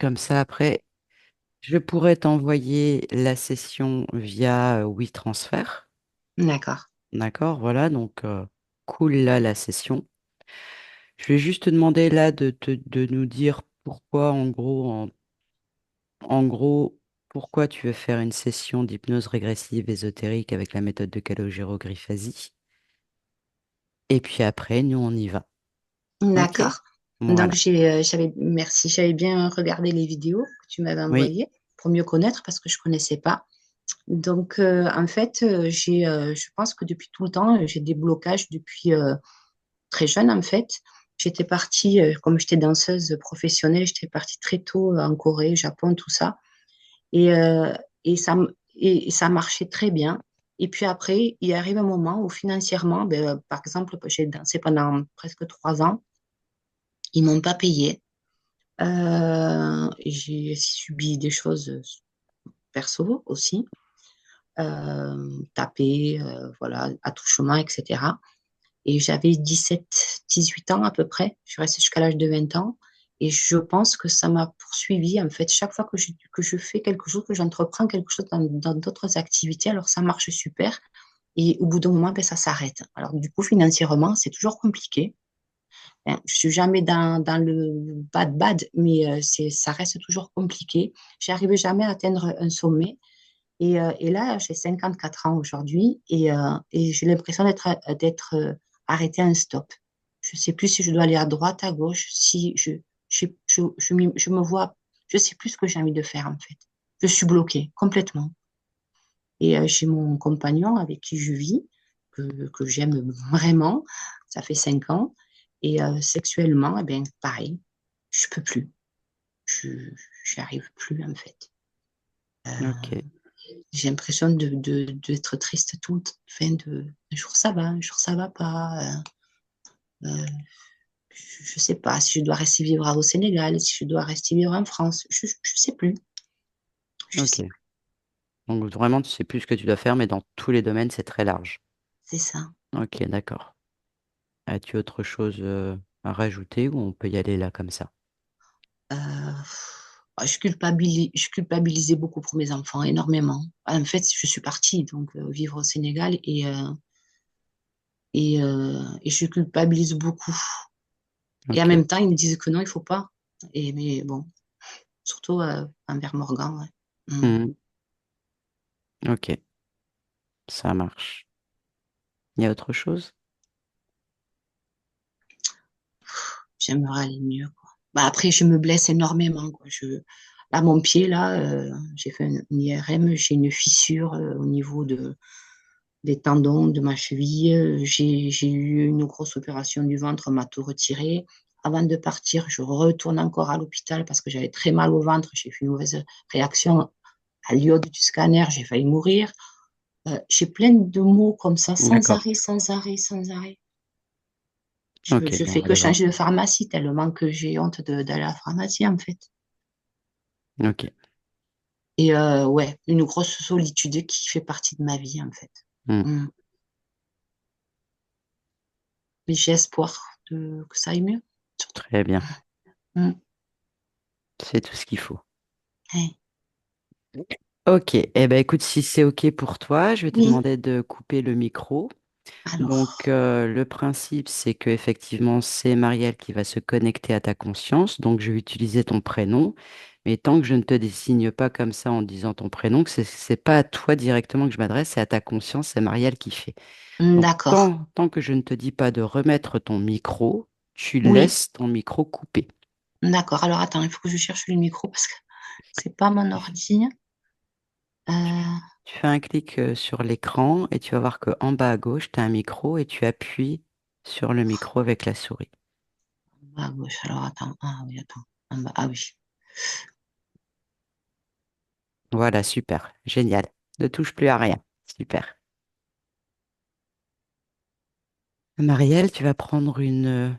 Comme ça, après, je pourrais t'envoyer la session via WeTransfer. D'accord. D'accord, voilà, donc cool là la session. Je vais juste te demander là de nous dire pourquoi, en gros, pourquoi tu veux faire une session d'hypnose régressive ésotérique avec la méthode de calogéroglyphasie. Et puis après, nous, on y va. Ok? D'accord. Donc, Voilà. merci, j'avais bien regardé les vidéos que tu m'avais Oui, envoyées pour mieux connaître parce que je connaissais pas. Donc, en fait, je pense que depuis tout le temps, j'ai des blocages depuis très jeune, en fait. J'étais partie, comme j'étais danseuse professionnelle, j'étais partie très tôt en Corée, Japon, tout ça. Et, euh, et ça marchait très bien. Et puis après, il arrive un moment où financièrement, ben, par exemple, j'ai dansé pendant presque 3 ans, ils m'ont pas payé. J'ai subi des choses perso aussi, tapé, voilà, attouchement, etc. Et j'avais 17, 18 ans à peu près. Je suis restée jusqu'à l'âge de 20 ans. Et je pense que ça m'a poursuivi. En fait, chaque fois que je fais quelque chose, que j'entreprends quelque chose dans d'autres activités, alors ça marche super. Et au bout d'un moment, ben, ça s'arrête. Alors du coup, financièrement, c'est toujours compliqué. Hein, je suis jamais dans le bad, mais ça reste toujours compliqué. J'arrive jamais à atteindre un sommet. Et là, j'ai 54 ans aujourd'hui et j'ai l'impression d'être arrêtée à un stop. Je ne sais plus si je dois aller à droite, à gauche, si je me vois, je ne sais plus ce que j'ai envie de faire en fait. Je suis bloquée complètement. Et j'ai mon compagnon avec qui je vis, que j'aime vraiment, ça fait 5 ans. Et sexuellement, eh bien, pareil, je peux plus. Je J'y arrive plus en fait. Euh, ok. j'ai l'impression d'être triste tout. Enfin, un jour ça va, un jour ça va pas. Euh, je sais pas si je dois rester vivre au Sénégal, si je dois rester vivre en France. Je sais plus. Je sais Ok. plus. Donc vraiment, tu sais plus ce que tu dois faire, mais dans tous les domaines, c'est très large. C'est ça. Ok, d'accord. As-tu autre chose à rajouter ou on peut y aller là comme ça? Euh, je culpabilisais beaucoup pour mes enfants, énormément. En fait, je suis partie donc vivre au Sénégal et je culpabilise beaucoup. Et en Ok. même temps, ils me disent que non, il faut pas. Mais bon, surtout envers Morgan. Ouais. Mm. Mhm. Ok, ça marche. Il y a autre chose? J'aimerais aller mieux, quoi. Bah, après, je me blesse énormément, quoi. Là, mon pied, là, j'ai fait une IRM, j'ai une fissure au niveau des tendons de ma cheville. J'ai eu une grosse opération du ventre, on m'a tout retiré. Avant de partir, je retourne encore à l'hôpital parce que j'avais très mal au ventre. J'ai fait une mauvaise réaction à l'iode du scanner, j'ai failli mourir. J'ai plein de mots comme ça, sans D'accord. arrêt, sans arrêt, sans arrêt. Ok, Je bon, on fais va que aller voir. changer de pharmacie tellement que j'ai honte d'aller à la pharmacie, en fait. Ok. Et ouais, une grosse solitude qui fait partie de ma vie, en fait. Hmm. Mm. Mais j'ai espoir que ça aille mieux, surtout. Très bien. Mm. C'est tout ce qu'il faut. Ouais. Ok. Eh ben, écoute, si c'est ok pour toi, je vais te Oui, demander de couper le micro. Donc, alors, le principe, c'est que effectivement, c'est Marielle qui va se connecter à ta conscience. Donc, je vais utiliser ton prénom. Mais tant que je ne te désigne pas comme ça en disant ton prénom, que c'est pas à toi directement que je m'adresse, c'est à ta conscience, c'est Marielle qui fait. Donc, d'accord. tant que je ne te dis pas de remettre ton micro, tu Oui, laisses ton micro coupé. d'accord. Alors, attends, il faut que je cherche le micro parce que c'est pas mon ordi. Euh, Tu fais un clic sur l'écran et tu vas voir qu'en bas à gauche, tu as un micro et tu appuies sur le micro avec la souris. à gauche. Alors, attends. Ah oui, attends. En bas. Ah oui. Voilà, super, génial. Ne touche plus à rien. Super. Marielle, tu vas prendre une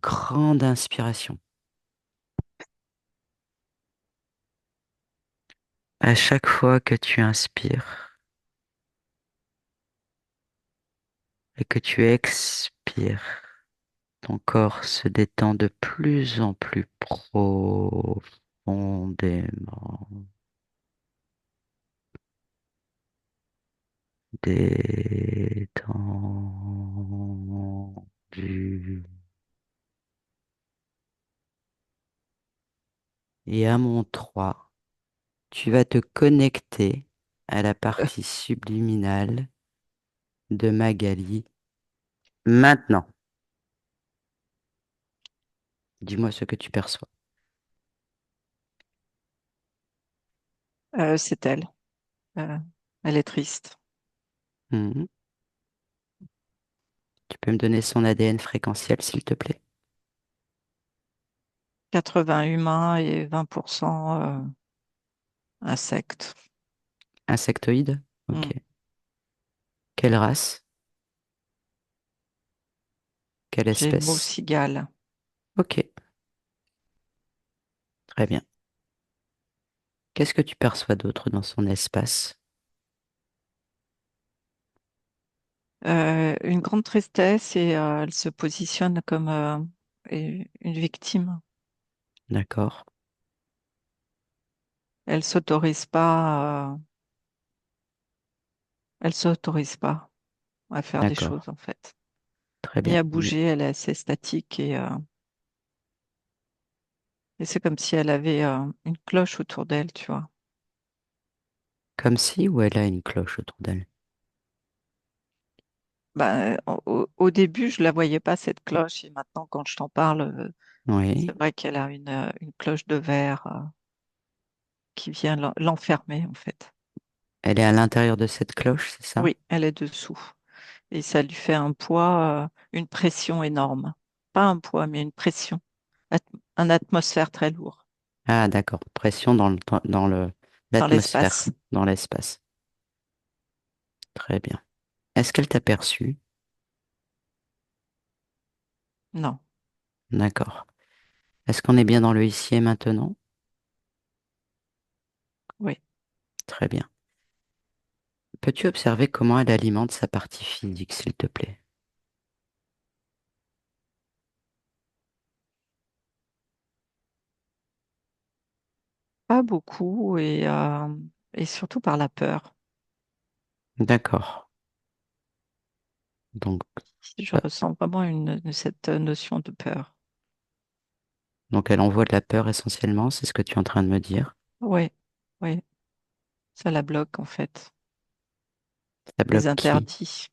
grande inspiration. À chaque fois que tu inspires et que tu expires, ton corps se détend de plus en plus profond. profondément détendu. Et à mon 3, tu vas te connecter à la partie subliminale de Magali. Maintenant, dis-moi ce que tu perçois. C'est elle. Euh, Elle est triste. Mhm. Tu peux me donner son ADN fréquentiel, s'il te plaît? 80 humains et 20% insectes. Insectoïde? Ok. Hmm. Quelle race? Quelle Gémeaux, espèce? cigales. Ok, très bien. Qu'est-ce que tu perçois d'autre dans son espace? Une grande tristesse et elle se positionne comme une victime. D'accord, Elle s'autorise pas, elle s'autorise pas à faire des d'accord, choses en fait. très Ni bien. à bouger, elle est assez statique et c'est comme si elle avait une cloche autour d'elle, tu vois. Comme si ou elle a une cloche autour d'elle? Ben, au début, je la voyais pas cette cloche et maintenant, quand je t'en parle, Oui. c'est vrai qu'elle a une cloche de verre qui vient l'enfermer en fait. Elle est à l'intérieur de cette cloche, c'est ça? Oui, elle est dessous et ça lui fait un poids, une pression énorme. Pas un poids, mais une pression, At- une atmosphère très lourde Ah, d'accord. Pression dans dans l'atmosphère, l'espace. dans l'espace. Très bien. Est-ce qu'elle t'a perçu? Non, D'accord. Est-ce qu'on est bien dans le ici et maintenant? oui. Très bien. Peux-tu observer comment elle alimente sa partie physique, s'il te plaît? Pas beaucoup et surtout par la peur. D'accord. Donc, Je euh, ressens vraiment cette notion de peur. donc elle envoie de la peur essentiellement, c'est ce que tu es en train de me dire. Oui, oui, ça la bloque en fait. Ça Les bloque qui? interdits,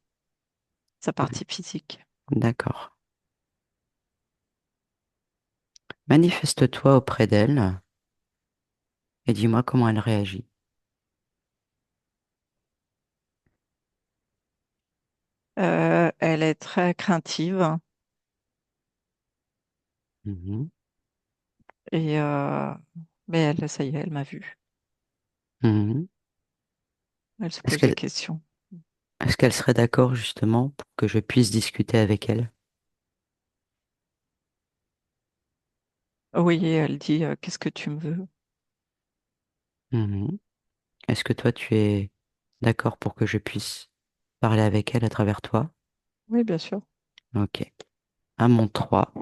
sa partie physique. D'accord. Manifeste-toi auprès d'elle et dis-moi comment elle réagit. Elle est très craintive Mhm. et mais elle, ça y est, elle m'a vue. Mhm. Elle se Est-ce pose des qu'elle questions. est-ce qu'elle serait d'accord justement pour que je puisse discuter avec elle? Oui, elle dit qu'est-ce que tu me veux? Mhm. Est-ce que toi tu es d'accord pour que je puisse parler avec elle à travers toi? Oui, bien sûr. Ok. À mon 3,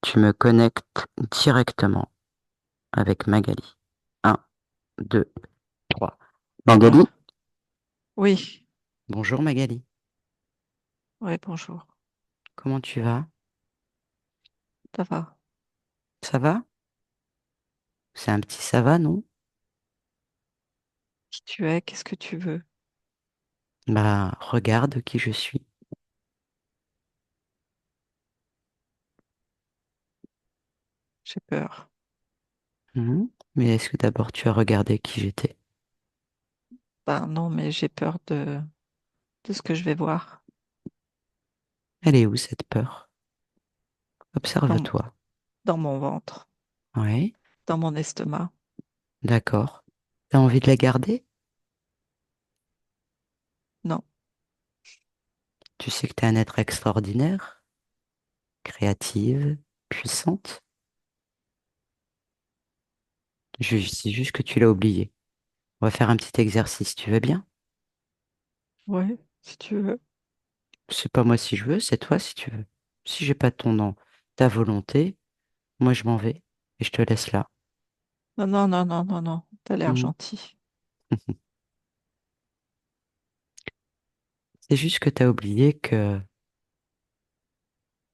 tu me connectes directement avec Magali. Un, 2, 3. Magali? Ah, oui, Bonjour Magali. oui, bonjour. Comment tu vas? Ça va? Ça va? C'est un petit ça va, non? Qui tu es? Qu'est-ce que tu veux? Bah, regarde qui je suis. J'ai peur. Mhm. Mais est-ce que d'abord tu as regardé qui j'étais? Ben non, mais j'ai peur de ce que je vais voir Elle est où cette peur? dans, mon- Observe-toi. dans mon ventre, Oui, dans mon estomac. d'accord. T'as envie de la garder? Non, Tu sais que t'es un être extraordinaire, créative, puissante. C'est juste que tu l'as oublié. On va faire un petit exercice, tu veux bien? oui, si tu veux. C'est pas moi si je veux, c'est toi si tu veux. Si j'ai pas ton nom, ta volonté, moi je m'en vais et je te laisse là. Non, non, non, non, non, non. T'as l'air Hmm. gentil. C'est juste que tu as oublié que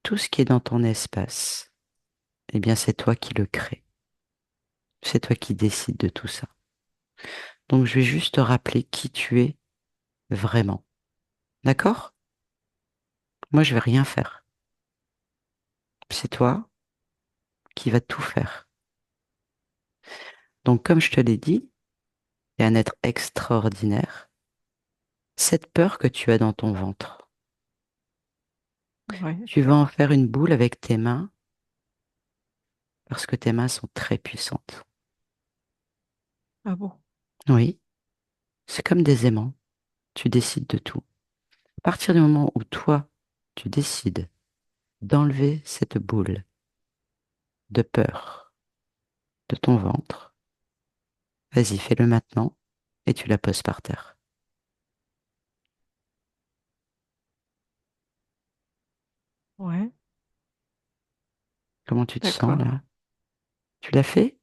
tout ce qui est dans ton espace, eh bien, c'est toi qui le crée. C'est toi qui décides de tout ça. Donc, je vais juste te rappeler qui tu es vraiment. D'accord? Moi, je vais rien faire. C'est toi qui vas tout faire. Donc, comme je te l'ai dit, tu es un être extraordinaire. Cette peur que tu as dans ton ventre, Oui. tu vas en faire une boule avec tes mains parce que tes mains sont très puissantes. Ah bon? Oui, c'est comme des aimants. Tu décides de tout. À partir du moment où toi, tu décides d'enlever cette boule de peur de ton ventre, vas-y, fais-le maintenant et tu la poses par terre. Ouais, Comment tu te sens d'accord. là? Tu l'as fait?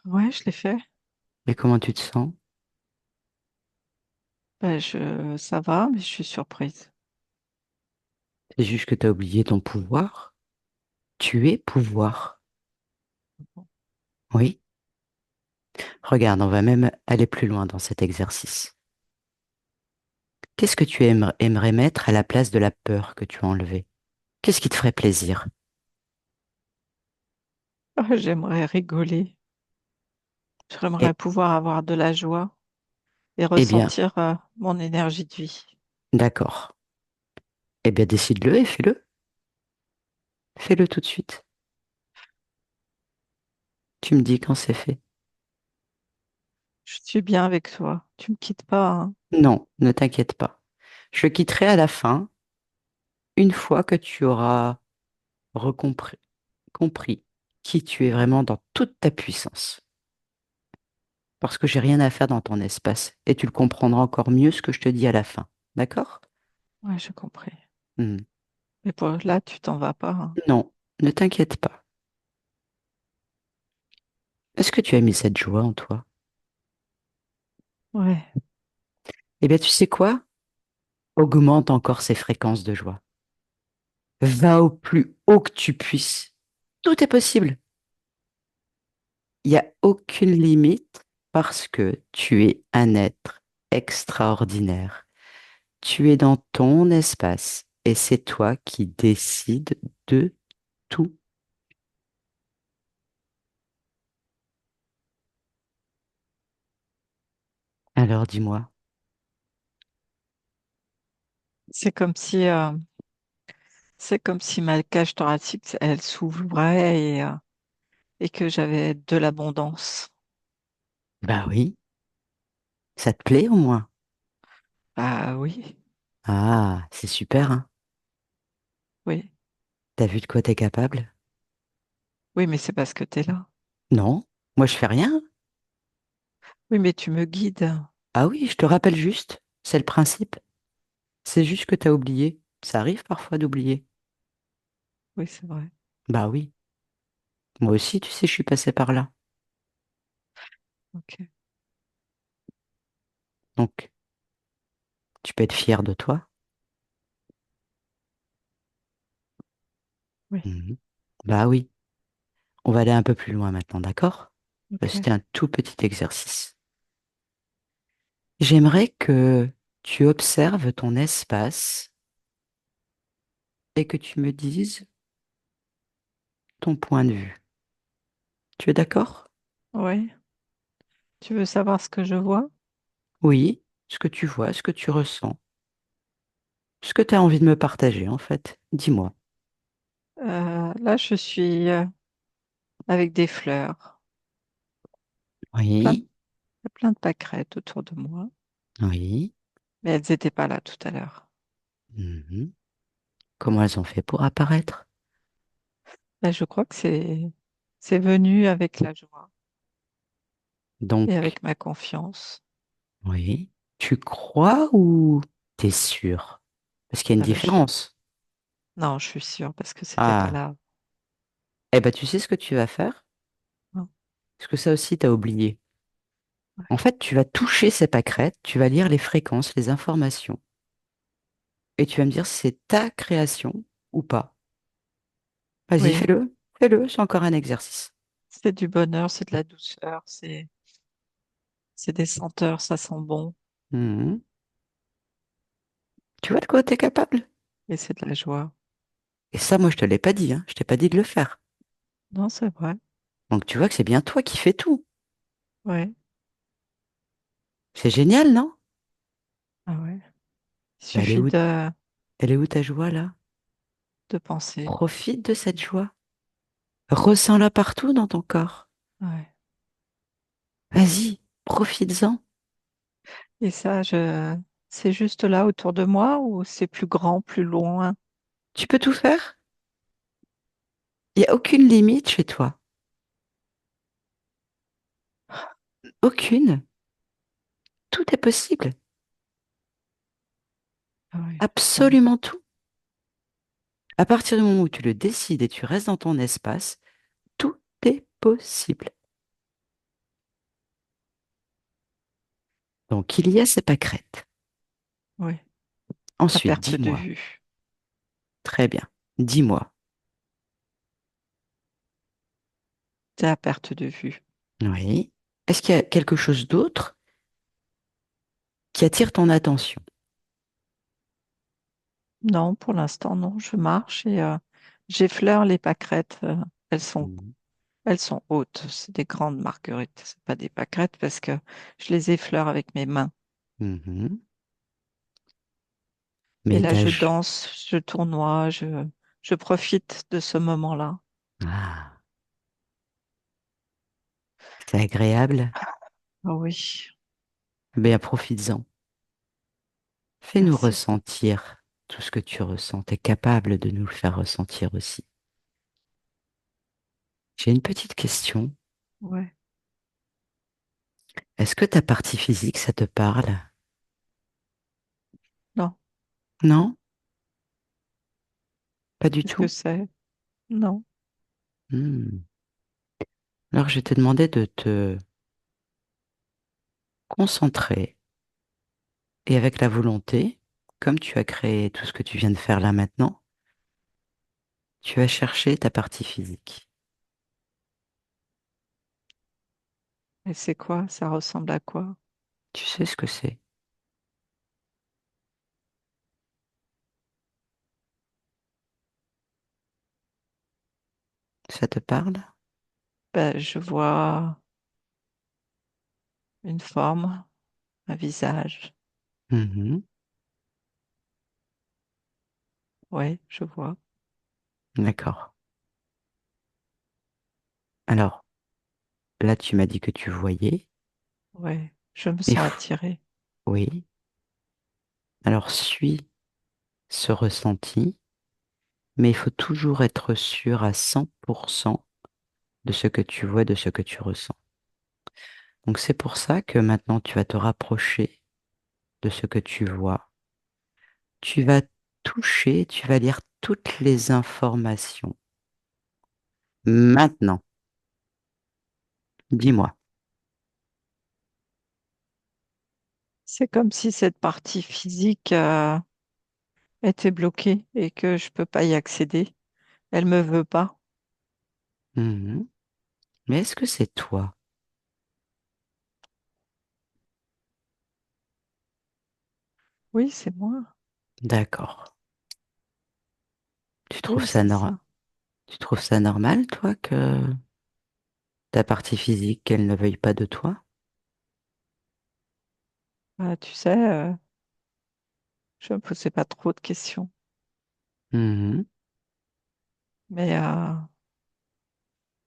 Ouais, je l'ai fait. Et comment tu te sens? Ben, ça va, mais je suis surprise. C'est juste que tu as oublié ton pouvoir. Tu es pouvoir. Oui. Regarde, on va même aller plus loin dans cet exercice. Qu'est-ce que tu aimerais mettre à la place de la peur que tu as enlevée? Qu'est-ce qui te ferait plaisir? Ah, j'aimerais rigoler. Eh, J'aimerais pouvoir avoir de la joie et eh bien, ressentir mon énergie de vie. d'accord. Eh bien, décide-le et fais-le. Fais-le tout de suite. Tu me dis quand c'est fait. Je suis bien avec toi. Tu me quittes pas, hein. Non, ne t'inquiète pas. Je quitterai à la fin, une fois que tu auras compris qui tu es vraiment dans toute ta puissance. Parce que j'ai rien à faire dans ton espace. Et tu le comprendras encore mieux ce que je te dis à la fin. D'accord? Ouais, j'ai compris. Hmm. Mais pour là, tu t'en vas pas, hein. Non, ne t'inquiète pas. Est-ce que tu as mis cette joie en toi? Ouais, Eh bien, tu sais quoi? Augmente encore ces fréquences de joie. Va au plus haut que tu puisses. Tout est possible. Il n'y a aucune limite parce que tu es un être extraordinaire. Tu es dans ton espace et c'est toi qui décides de tout. Alors dis-moi. c'est comme si, euh, c'est comme si ma cage thoracique, elle s'ouvrait et que j'avais de l'abondance. Bah oui, ça te plaît au moins. Ah oui, Ah, c'est super, hein? oui, T'as vu de quoi t'es capable? oui, mais c'est parce que tu es là. Non, moi je fais rien. Oui, mais tu me guides. Ah oui, je te rappelle juste, c'est le principe. C'est juste que t'as oublié. Ça arrive parfois d'oublier. Oui, c'est vrai. Bah oui, moi aussi, tu sais, je suis passé par là. Ok, Donc, tu peux être fier de toi. oui, Mhm. Bah oui, on va aller un peu plus loin maintenant, d'accord? ok, C'était un tout petit exercice. J'aimerais que tu observes ton espace et que tu me dises ton point de vue. Tu es d'accord? oui. Tu veux savoir ce que je vois? Oui, ce que tu vois, ce que tu ressens, ce que tu as envie de me partager en fait. Dis-moi. Là, je suis avec des fleurs, plein de, Oui, il y a plein de pâquerettes autour de moi, oui. mais elles n'étaient pas là tout à l'heure. Mhm. Comment elles ont fait pour apparaître? Là, je crois que c'est venu avec la joie et Donc, avec ma confiance. oui. Tu crois ou t'es sûr? Parce qu'il y a une Ah ben, différence. non, je suis sûre parce que c'était pas Ah, là. eh ben tu sais ce que tu vas faire? Non. Parce que ça aussi, tu as oublié. Ouais. En fait, tu vas toucher ces pâquerettes, tu vas lire les fréquences, les informations, et tu vas me dire si c'est ta création ou pas. Vas-y, Oui, fais-le. Fais-le, c'est encore un exercice. c'est du bonheur, c'est de la douceur, c'est des senteurs, ça sent bon Mhm. Tu vois de quoi tu es capable? et c'est de la joie. Et ça, moi, je te l'ai pas dit, hein. Je t'ai pas dit de le faire. Non, c'est vrai. Donc, tu vois que c'est bien toi qui fais tout. Ouais. C'est génial, non? Ah ouais. Il Bah, suffit elle est où ta joie, là? de penser. Profite de cette joie. Ressens-la partout dans ton corps. Ouais. Vas-y, profites-en. Et ça, c'est juste là autour de moi ou c'est plus grand, plus loin? Tu peux tout faire. Il n'y a aucune limite chez toi. Aucune. Tout est possible. Ah ouais. Bon. Absolument tout. À partir du moment où tu le décides et tu restes dans ton espace, tout est possible. Donc, il y a ces pâquerettes. Oui. À Ensuite, perte de dis-moi. vue. Très bien. Dis-moi. C'est à perte de vue. Oui. Est-ce qu'il y a quelque chose d'autre qui attire ton attention? Non, pour l'instant, non. Je marche et j'effleure les pâquerettes. Elles sont, Mhm. elles sont hautes. C'est des grandes marguerites. C'est pas des pâquerettes parce que je les effleure avec mes mains. Mhm. Et Mais là, je danse, je tournoie, je profite de ce moment-là. Ah, c'est agréable. Ah oui, Bien, profites-en. Fais-nous merci. ressentir tout ce que tu ressens. Tu es capable de nous le faire ressentir aussi. J'ai une petite question. Ouais. Est-ce que ta partie physique, ça te parle? Non, Non? Pas du qu'est-ce que tout? c'est? Non. Hmm. Alors, je vais te demander de te concentrer et avec la volonté, comme tu as créé tout ce que tu viens de faire là maintenant, tu vas chercher ta partie physique. Et c'est quoi? Ça ressemble à quoi? Tu sais ce que c'est? Ça te parle? Ben, je vois une forme, un visage. Mhm. Ouais, je vois. D'accord. Alors, là, tu m'as dit que tu voyais. Ouais, je me Et sens attirée. oui. Alors, suis ce ressenti, mais il faut toujours être sûr à 100% de ce que tu vois, de ce que tu ressens. Donc, c'est pour ça que maintenant, tu vas te rapprocher de ce que tu vois. Tu vas toucher, tu vas lire toutes les informations. Maintenant, dis-moi. C'est comme si cette partie physique était bloquée et que je peux pas y accéder. Elle me veut pas. Mhm. Mais est-ce que c'est toi? Oui, c'est moi. D'accord. Tu trouves Oui, ça c'est ça. tu trouves ça normal, toi, que ta partie physique, qu'elle ne veuille pas de toi? Tu sais, je me posais pas trop de questions. Mhm. Mais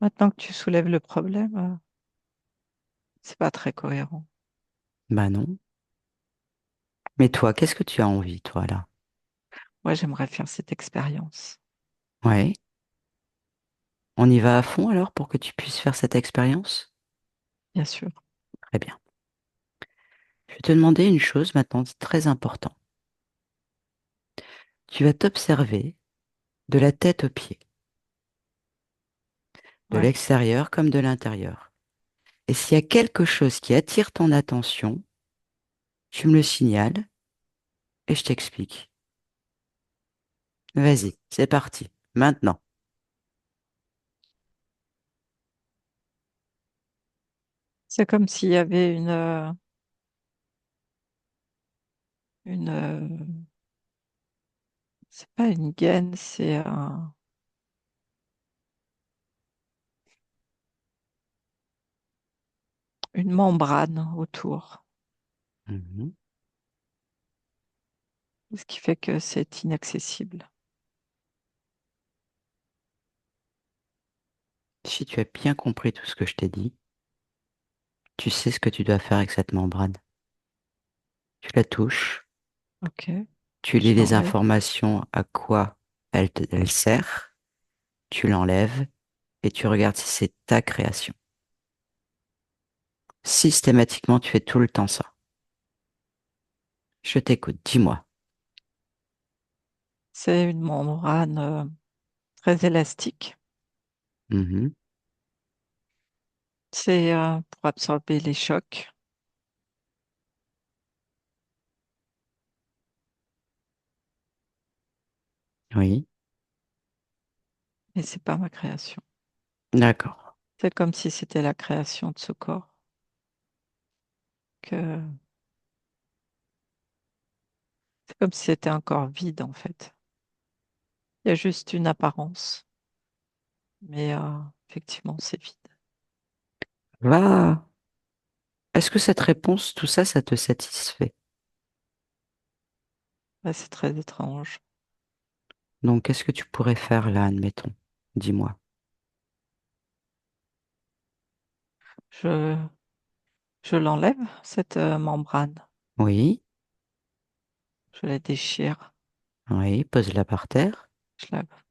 maintenant que tu soulèves le problème, c'est pas très cohérent. Bah non. Mais toi, qu'est-ce que tu as envie, toi, là? Moi, j'aimerais faire cette expérience, Ouais. On y va à fond alors pour que tu puisses faire cette expérience? bien sûr. Très bien. Je vais te demander une chose maintenant, c'est très important. Tu vas t'observer de la tête aux pieds, de Ouais, l'extérieur comme de l'intérieur. Et s'il y a quelque chose qui attire ton attention, tu me le signales et je t'explique. Vas-y, c'est parti. Maintenant. C'est comme s'il y avait c'est pas une gaine, c'est une membrane autour, Mhm. ce qui fait que c'est inaccessible. Si tu as bien compris tout ce que je t'ai dit, tu sais ce que tu dois faire avec cette membrane. Tu la touches, Ok, tu lis je les l'enlève. informations à quoi elle sert, tu l'enlèves et tu regardes si c'est ta création. Systématiquement, tu fais tout le temps ça. Je t'écoute, dis-moi. C'est une membrane très élastique. Mhm. C'est pour absorber les chocs, Oui, mais c'est pas ma création. d'accord. C'est comme si c'était la création de ce corps, que c'est comme si c'était un corps vide en fait. Il y a juste une apparence, mais effectivement c'est vide. Va. Est-ce que cette réponse, tout ça, ça te satisfait? Ouais, c'est très étrange. Donc, qu'est-ce que tu pourrais faire là, admettons? Dis-moi. Je, je l'enlève, cette membrane. Oui, Je la déchire. oui, pose-la par terre.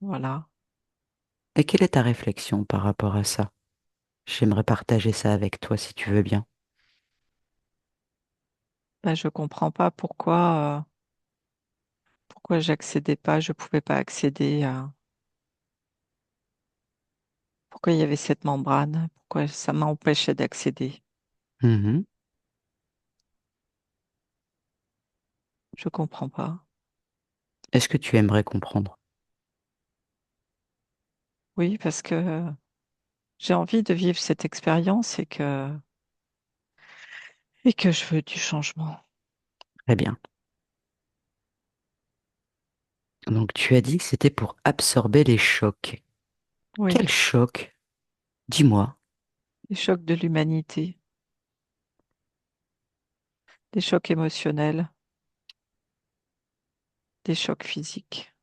Voilà. Et quelle est ta réflexion par rapport à ça? J'aimerais partager ça avec toi si tu veux bien. Ben, je comprends pas pourquoi j'accédais pas, je pouvais pas accéder à pourquoi il y avait cette membrane, pourquoi ça m'empêchait d'accéder. Mhm. Je comprends pas. Est-ce que tu aimerais comprendre? Oui, parce que j'ai envie de vivre cette expérience et que je veux du changement. Très bien. Donc, tu as dit que c'était pour absorber les chocs. Oui, Quel choc? Dis-moi. les chocs de l'humanité, des chocs émotionnels, des chocs physiques.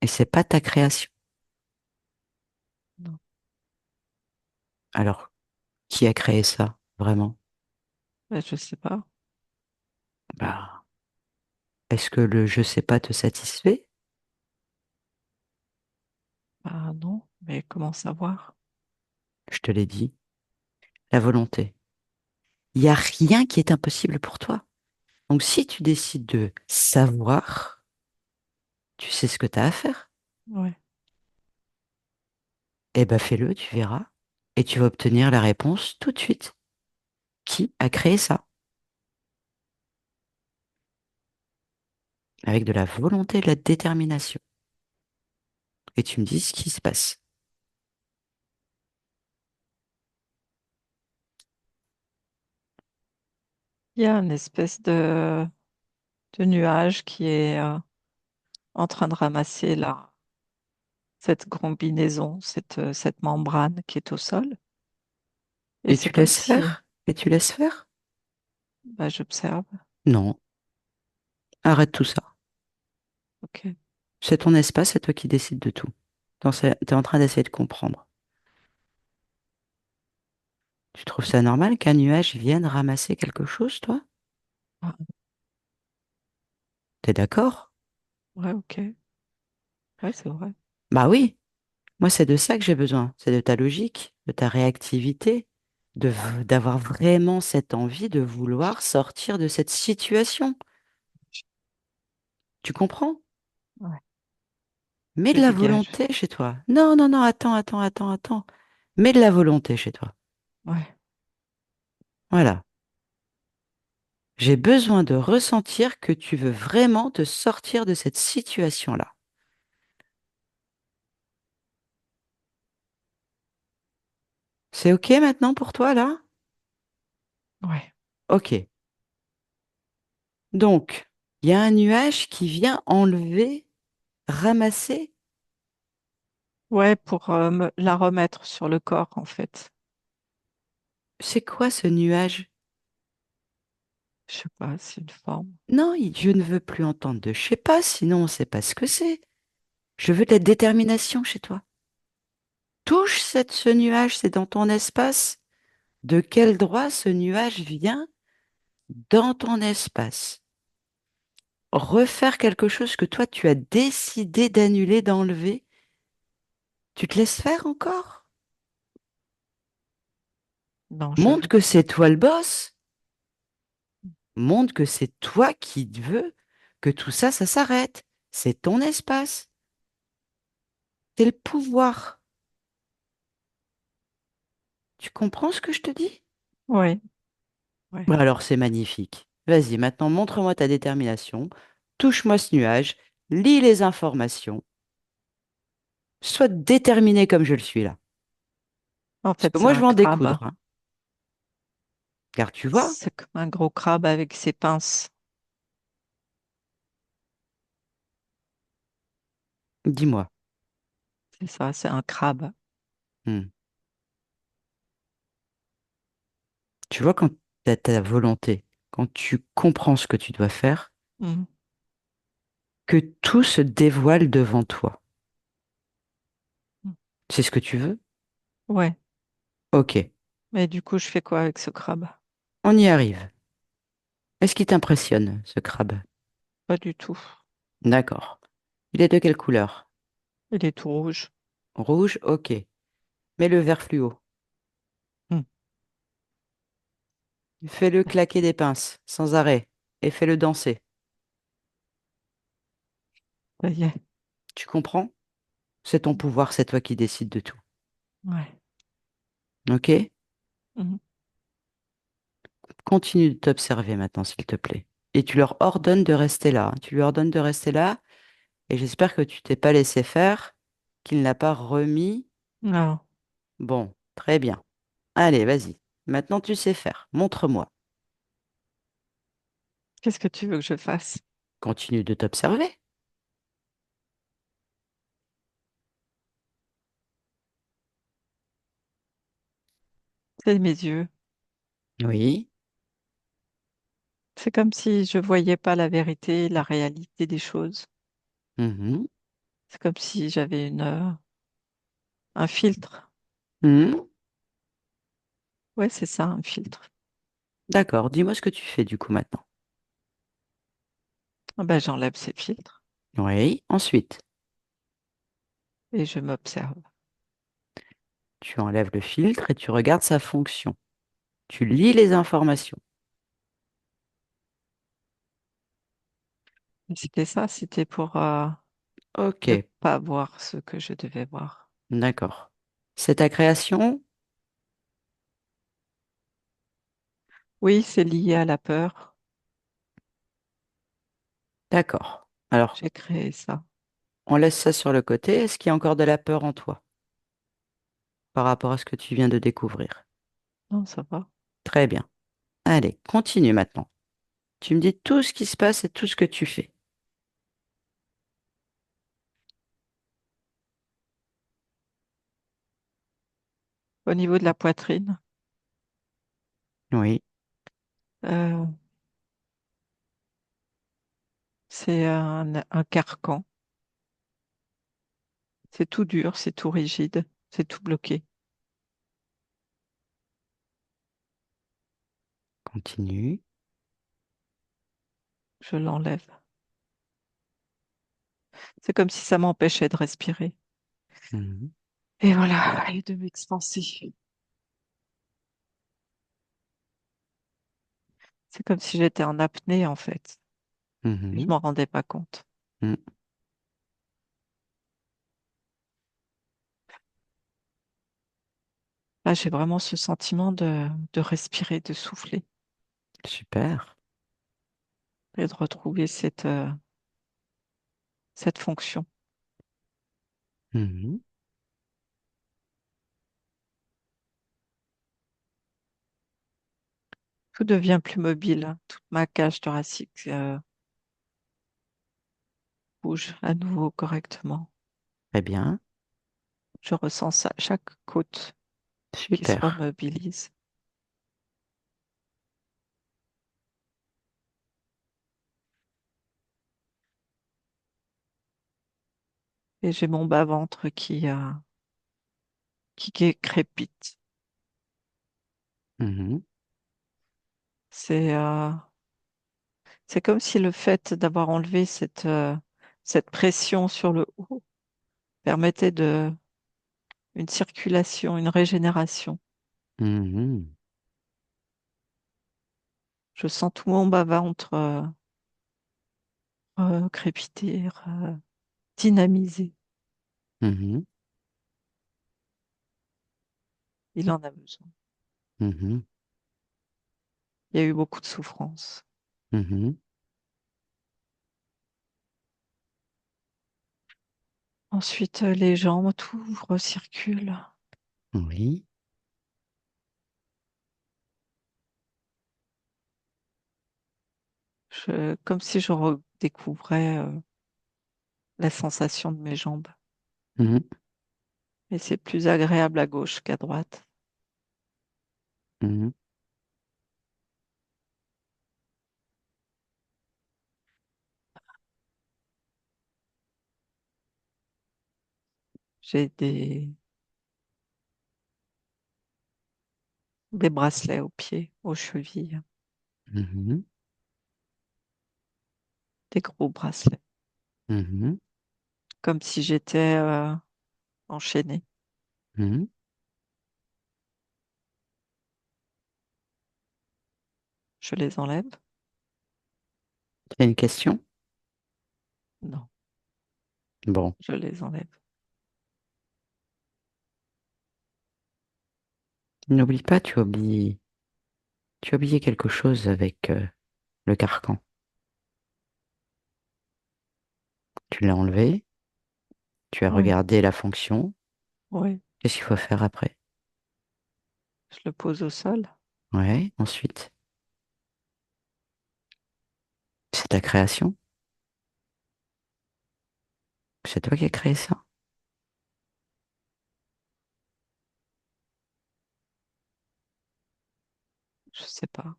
Et c'est pas ta création. Non, Alors, qui a créé ça, vraiment? ben, je sais pas. Bah, est-ce que le je sais pas te satisfait? Ah non, mais comment savoir? Je te l'ai dit. La volonté. Il n'y a rien qui est impossible pour toi. Donc, si tu décides de savoir, tu sais ce que tu as à faire. Ouais. Eh ben, fais-le, tu verras. Et tu vas obtenir la réponse tout de suite. Qui a créé ça? Avec de la volonté et de la détermination. Et tu me dis ce qui se passe. Il y a une espèce de nuage qui est en train de ramasser cette combinaison, cette membrane qui est au sol. Et Et c'est tu comme laisses si faire? Et tu laisses faire? bah, j'observe. Non. Arrête tout ça. Ok. C'est ton espace, c'est toi qui décides de tout. T'es en train d'essayer de comprendre. Tu trouves ça normal qu'un nuage vienne ramasser quelque chose, toi? Ah, T'es d'accord? ouais, ok. Ouais, c'est vrai. Bah oui, moi c'est de ça que j'ai besoin. C'est de ta logique, de ta réactivité, d'avoir vraiment cette envie de vouloir sortir de cette situation. Tu comprends? Ouais. Mets Je de la dégage. volonté chez toi. Non, non, non, attends, attends, attends, attends. Mets de la volonté chez toi. Ouais, Voilà. J'ai besoin de ressentir que tu veux vraiment te sortir de cette situation-là. C'est OK maintenant pour toi, là? ouais. OK. Donc, il y a un nuage qui vient enlever, ramasser. Ouais, pour la remettre sur le corps, en fait. C'est quoi ce nuage? Je sais pas, c'est une forme. Non, je ne veux plus entendre de je sais pas, sinon on ne sait pas ce que c'est. Je veux de la détermination chez toi. Touche ce nuage, c'est dans ton espace. De quel droit ce nuage vient dans ton espace? Refaire quelque chose que toi tu as décidé d'annuler, d'enlever. Tu te laisses faire encore? Non, je Montre veux que que ça. c'est toi le boss. Montre que c'est toi qui veux que tout ça, ça s'arrête. C'est ton espace. C'est le pouvoir. Tu comprends ce que je te dis? Ouais, ouais. Bah alors c'est magnifique. Vas-y, maintenant montre-moi ta détermination. Touche-moi ce nuage. Lis les informations. Sois déterminé comme je le suis là. En Parce fait, que c'est moi, je un vais en crabe. découdre, hein. Car tu vois, C'est comme un gros crabe avec ses pinces. dis-moi. C'est ça, c'est un crabe. Hmm. Tu vois, quand tu as ta volonté, quand tu comprends ce que tu dois faire, Mhm. que tout se dévoile devant toi. C'est ce que tu veux? Ouais. Ok, Mais du coup, je fais quoi avec ce crabe? on y arrive. Est-ce qu'il t'impressionne, ce crabe? Pas du tout. D'accord. Il est de quelle couleur? Il est tout rouge. Rouge? Ok. Mets le vert fluo. Hmm. Fais-le claquer des pinces, sans arrêt, et fais-le danser. Ça y est. Tu comprends? C'est ton pouvoir, c'est toi qui décides de tout. Ouais. Ok? Mhm. Continue de t'observer maintenant, s'il te plaît. Et tu leur ordonnes de rester là, hein. Tu lui ordonnes de rester là, et j'espère que tu t'es pas laissé faire, qu'il n'a pas remis. Non. Bon, très bien. Allez, vas-y. Maintenant, tu sais faire. Montre-moi. Qu'est-ce que tu veux que je fasse? Continue de t'observer. C'est mes yeux. Oui. C'est comme si je voyais pas la vérité, la réalité des choses. Mhm. C'est comme si j'avais un filtre. Mhm. Ouais, c'est ça, un filtre. D'accord. Dis-moi ce que tu fais du coup maintenant. Ah ben, j'enlève ces filtres Oui. Ensuite, et je m'observe. tu enlèves le filtre et tu regardes sa fonction. Tu lis les informations. Et c'était ça, c'était pour ne Ok. pas voir ce que je devais voir. D'accord. C'est ta création? Oui, c'est lié à la peur. D'accord. Alors, J'ai créé ça. on laisse ça sur le côté. Est-ce qu'il y a encore de la peur en toi par rapport à ce que tu viens de découvrir? Non, ça va. Très bien. Allez, continue maintenant. Tu me dis tout ce qui se passe et tout ce que tu fais. Au niveau de la poitrine, Oui. euh, c'est un carcan. C'est tout dur, c'est tout rigide, c'est tout bloqué. Continue. Je l'enlève. C'est comme si ça m'empêchait de respirer. Mhm. Et voilà, et de m'expanser. C'est comme si j'étais en apnée, en fait. Et je Mhm. m'en rendais pas compte. Mhm. Là, j'ai vraiment ce sentiment de respirer, de souffler Super. et de retrouver cette fonction. Mhm. Tout devient plus mobile, hein. Toute ma cage thoracique bouge à nouveau correctement. Très bien. Je ressens ça, chaque côte qui se Super. remobilise. Et j'ai mon bas-ventre qui crépite. Mhm. C'est c'est comme si le fait d'avoir enlevé cette pression sur le haut permettait une circulation, une régénération. Mhm. Je sens tout mon bas-ventre crépiter, dynamiser. Mhm. Il en a besoin. Mhm. Il y a eu beaucoup de souffrance. Mhm. Ensuite, les jambes, tout recircule. Oui. Comme si je redécouvrais la sensation de mes jambes. Mhm. Et c'est plus agréable à gauche qu'à droite. Mhm. J'ai des bracelets aux pieds, aux chevilles, Mhm. des gros bracelets, Mhm. comme si j'étais enchaînée. Mhm. Je les enlève? Tu as une question? Non, Bon. je les enlève. N'oublie pas, tu as oublié quelque chose avec le carcan. Tu l'as enlevé, tu as Oui, regardé la fonction. oui, Qu'est-ce qu'il faut faire après? je le pose au sol. Ouais, ensuite, c'est ta création. C'est toi qui as créé ça. Je sais pas.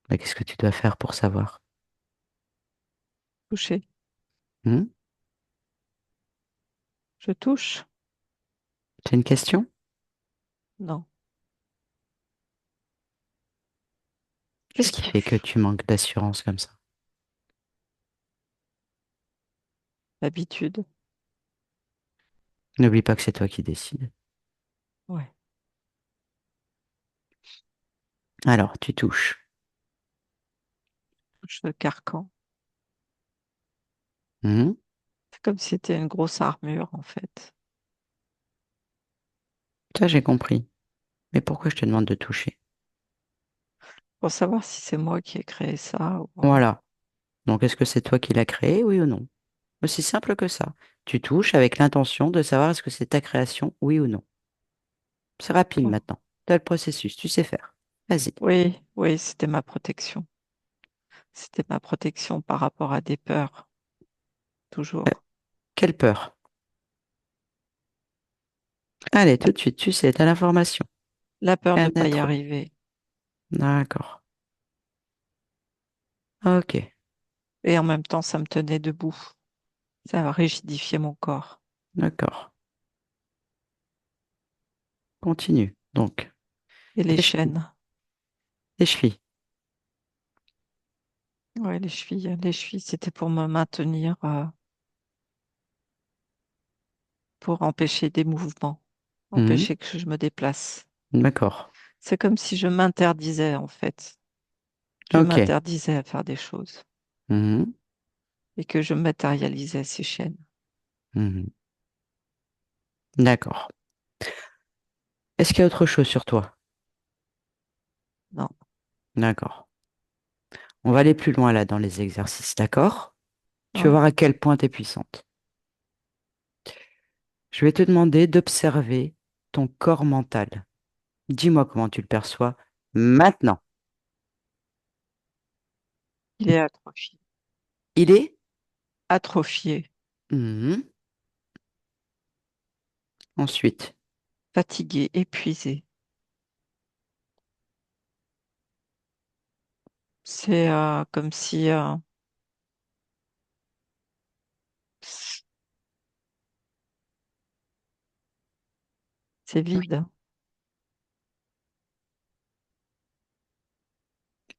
Mais qu'est-ce que tu dois faire pour savoir? Toucher. Hmm. Je touche? C'est une question? Non, je Qu'est-ce qui fait que touche. tu manques d'assurance comme ça? L'habitude. N'oublie pas que c'est toi qui décides. Ouais. Alors, tu touches. Touche le carcan. Hmm. C'est comme si c'était une grosse armure, en fait. Ça, j'ai compris. Mais pourquoi je te demande de toucher? Pour savoir si c'est moi qui ai créé ça ou... Voilà. Donc, est-ce que c'est toi qui l'as créé, oui ou non? Aussi simple que ça. Tu touches avec l'intention de savoir est-ce que c'est ta création, oui ou non. C'est rapide Oh. maintenant. Tu as le processus, tu sais faire. Vas-y. Oui, oui, c'était ma protection. C'était ma protection par rapport à des peurs, toujours. Quelle peur? Allez, tout de suite, tu sais, t'as l'information. La peur de Rien ne pas n'est y trop. arriver. D'accord. Ok, Et en même temps, ça me tenait debout. Ça a rigidifié mon corps. d'accord. Continue. Donc, Et les tes chevilles. chaînes. Tes chevilles. Ouais, les chevilles, c'était pour me maintenir, pour empêcher des mouvements, Mhm. empêcher que je me déplace. D'accord. C'est comme si je m'interdisais, en fait. Je Ok. m'interdisais à faire des choses Mhm. et que je matérialisais ces chaînes. Mhm. D'accord. Est-ce qu'il y a autre chose sur toi? Non. D'accord. On va aller plus loin là dans les exercices, d'accord? Tu vas Ouais. voir à quel point tu es puissante. Je vais te demander d'observer ton corps mental. Dis-moi comment tu le perçois maintenant. Il est atrophié. Il est? Atrophié. Mhm. Ensuite, Fatigué. Épuisé. C'est comme si c'est vide.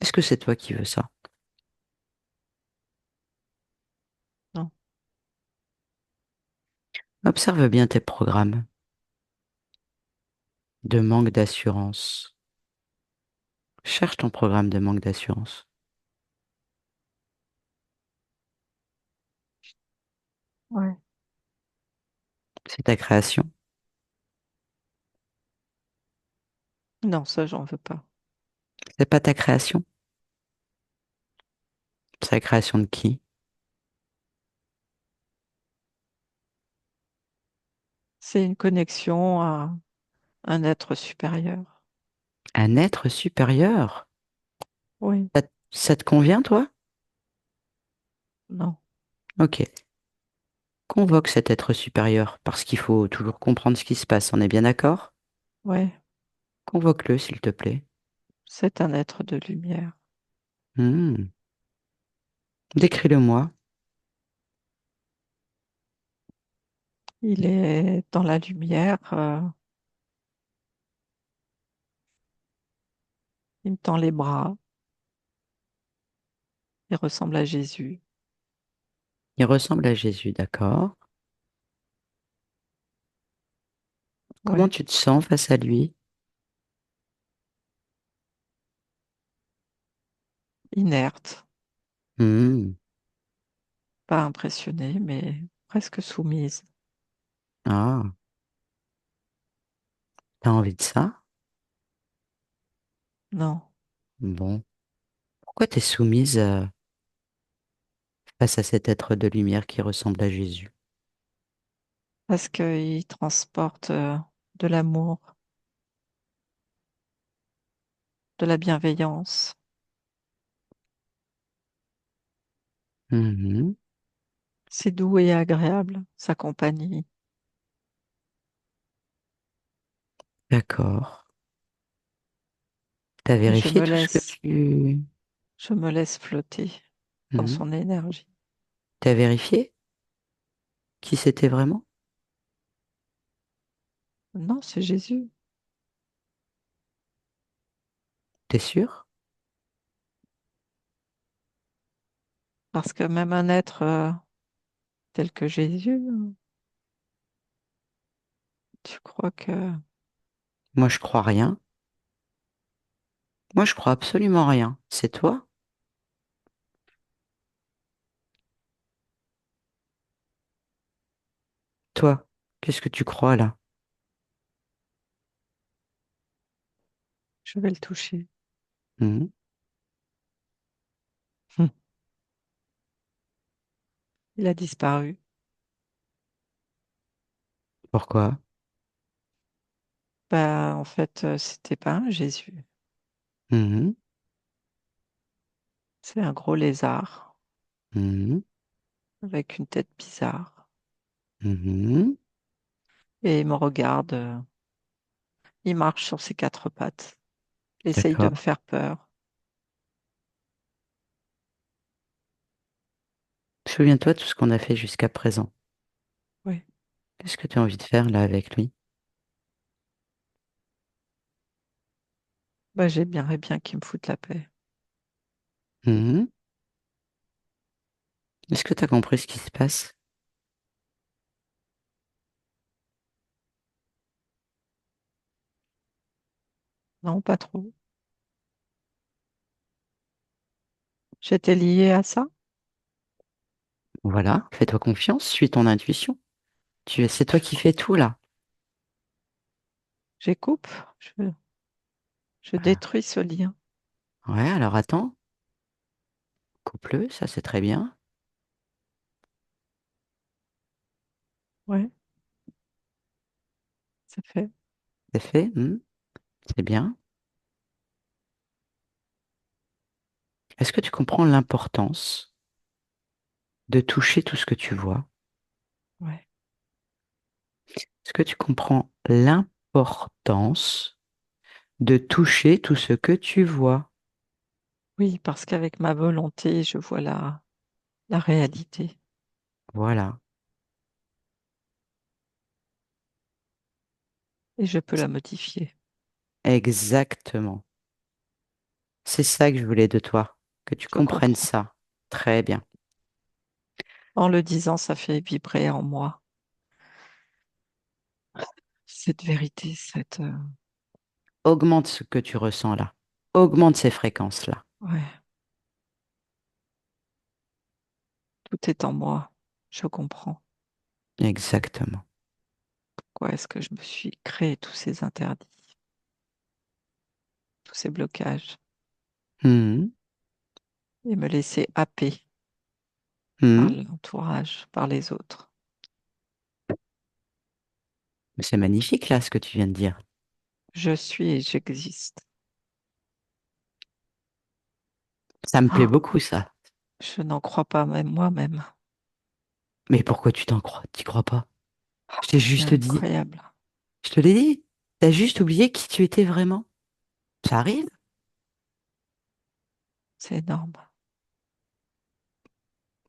est-ce que c'est toi qui veux ça? Non. Observe bien tes programmes de manque d'assurance. Cherche ton programme de manque d'assurance. Ouais. C'est ta création. Non, ça, j'en veux pas. C'est pas ta création. C'est la création de qui? C'est une connexion à un être supérieur. Un être supérieur. Oui. Ça te convient, toi? Non. Ok. Convoque cet être supérieur, parce qu'il faut toujours comprendre ce qui se passe. On est bien d'accord? Ouais. Convoque-le, s'il te plaît. C'est un être de lumière. Hmm. Décris-le-moi. Il est dans la lumière. Il me tend les bras. Il ressemble à Jésus. Il ressemble à Jésus, d'accord? Comment Ouais. tu te sens face à lui? Inerte. Hmm. Pas impressionnée, mais presque soumise. Ah, t'as envie de ça? Non. Bon. Pourquoi t'es soumise face à cet être de lumière qui ressemble à Jésus? Parce qu'il transporte de l'amour, de la bienveillance. Mhm. C'est doux et agréable, sa compagnie. D'accord. T'as Et vérifié tout ce que tu... je me laisse flotter dans Mhm. son énergie. T'as vérifié qui c'était vraiment? Non, c'est Jésus. T'es sûr? Parce que même un être tel que Jésus, tu crois que Moi, je crois rien. Moi, je crois absolument rien. C'est toi? Toi, qu'est-ce que tu crois là? je vais le toucher. Mhm. Il a disparu. Pourquoi? Bah, en fait, c'était pas un Jésus. Mhm. C'est un gros lézard Mhm. avec une tête bizarre. Mhm. Et il me regarde. Il marche sur ses quatre pattes. Il essaye de me D'accord. faire peur. Souviens-toi de tout ce qu'on a fait jusqu'à présent. Oui. Qu'est-ce que tu as envie de faire là avec lui? Bah, j'aimerais bien qu'il me foute la paix. Mhm. Est-ce que tu as compris ce qui se passe? Non, pas trop. J'étais liée à ça. Voilà, fais-toi confiance, suis ton intuition. C'est toi qui fais tout là. je les coupe, je, je Voilà. détruis ce lien. Ouais, alors attends, coupe-le, ça c'est très bien. Ouais, c'est fait. C'est fait, c'est bien. Est-ce que tu comprends l'importance de toucher tout ce que tu vois? Ouais. Est-ce que tu comprends l'importance de toucher tout ce que tu vois? Oui, parce qu'avec ma volonté, je vois la réalité Voilà, et je peux la modifier. exactement. C'est ça que je voulais de toi, que tu Je comprennes comprends. ça. Très bien. En le disant, ça fait vibrer en moi cette vérité, Augmente ce que tu ressens là. Augmente ces fréquences-là. ouais, tout est en moi. Je comprends. Exactement. Pourquoi est-ce que je me suis créé tous ces interdits, tous ces blocages Mhm. et me laisser happer par Mhm. l'entourage, par les autres. Mais c'est magnifique là ce que tu viens de dire. Je suis et j'existe. Ça me plaît Ah, beaucoup ça. je n'en crois pas même moi-même. Mais pourquoi tu t'en crois? T'y crois pas? Je t'ai C'est juste dit. incroyable. Je te l'ai dit. T'as juste oublié qui tu étais vraiment. Ça arrive. C'est énorme.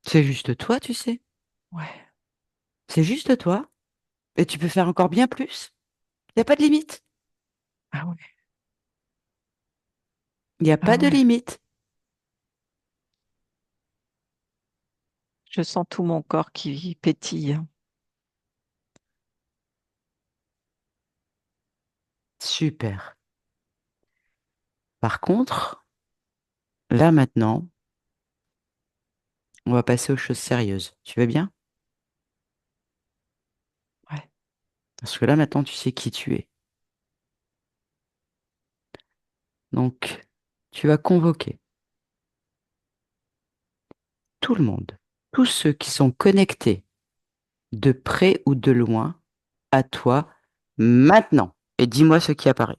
C'est juste toi, tu sais. Ouais. C'est juste toi. Et tu peux faire encore bien plus. Il n'y a pas de limite. Ah ouais. Il n'y a Ah pas de ouais. limite. Je sens tout mon corps qui pétille. Super. Par contre, là maintenant, on va passer aux choses sérieuses. Tu veux bien? Ouais. Parce que là maintenant, tu sais qui tu es. Donc, tu vas convoquer tout le monde, tous ceux qui sont connectés de près ou de loin à toi maintenant. Et dis-moi ce qui apparaît.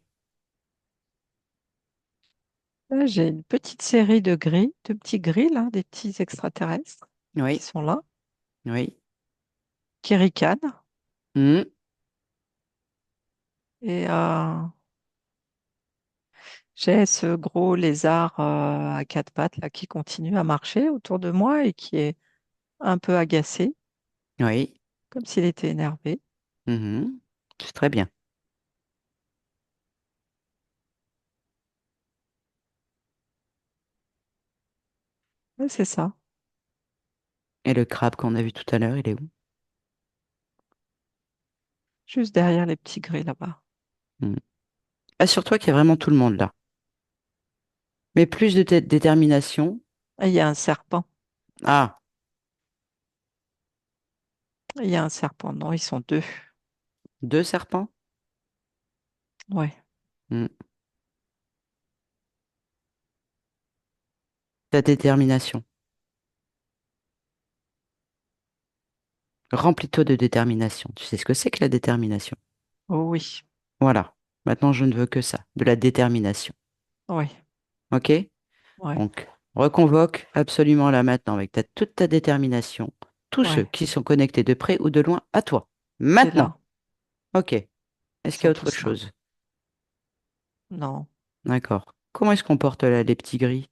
Là, j'ai une petite série de grilles, de petits grilles, là, des petits extraterrestres qui Oui, sont là, oui. qui ricanent. Hmm, Et j'ai ce gros lézard à quatre pattes là, qui continue à marcher autour de moi et qui est un peu agacé, oui. comme s'il était énervé. Mhm. C'est très bien. Ouais, c'est ça, Et le crabe qu'on a vu tout à l'heure, il est où? juste derrière les petits grilles là-bas. Hmm. Assure-toi qu'il y a vraiment tout le monde là. Mais plus de détermination. Et il y a un serpent. Ah, Il y a un serpent. Non, ils sont deux. deux serpents? Ouais, Hmm. Ta détermination. Remplis-toi de détermination. Tu sais ce que c'est que la détermination? oh, oui, Voilà. Maintenant, je ne veux que ça, de la détermination. ouais, OK? ouais, Donc, reconvoque absolument là maintenant avec toute ta détermination, tous ceux ouais. qui sont connectés de près ou de loin à toi. C'est Maintenant. là. OK. Ils Est-ce qu'il y sont a autre tous là. chose? Non, D'accord. Comment est-ce qu'on porte là les petits gris?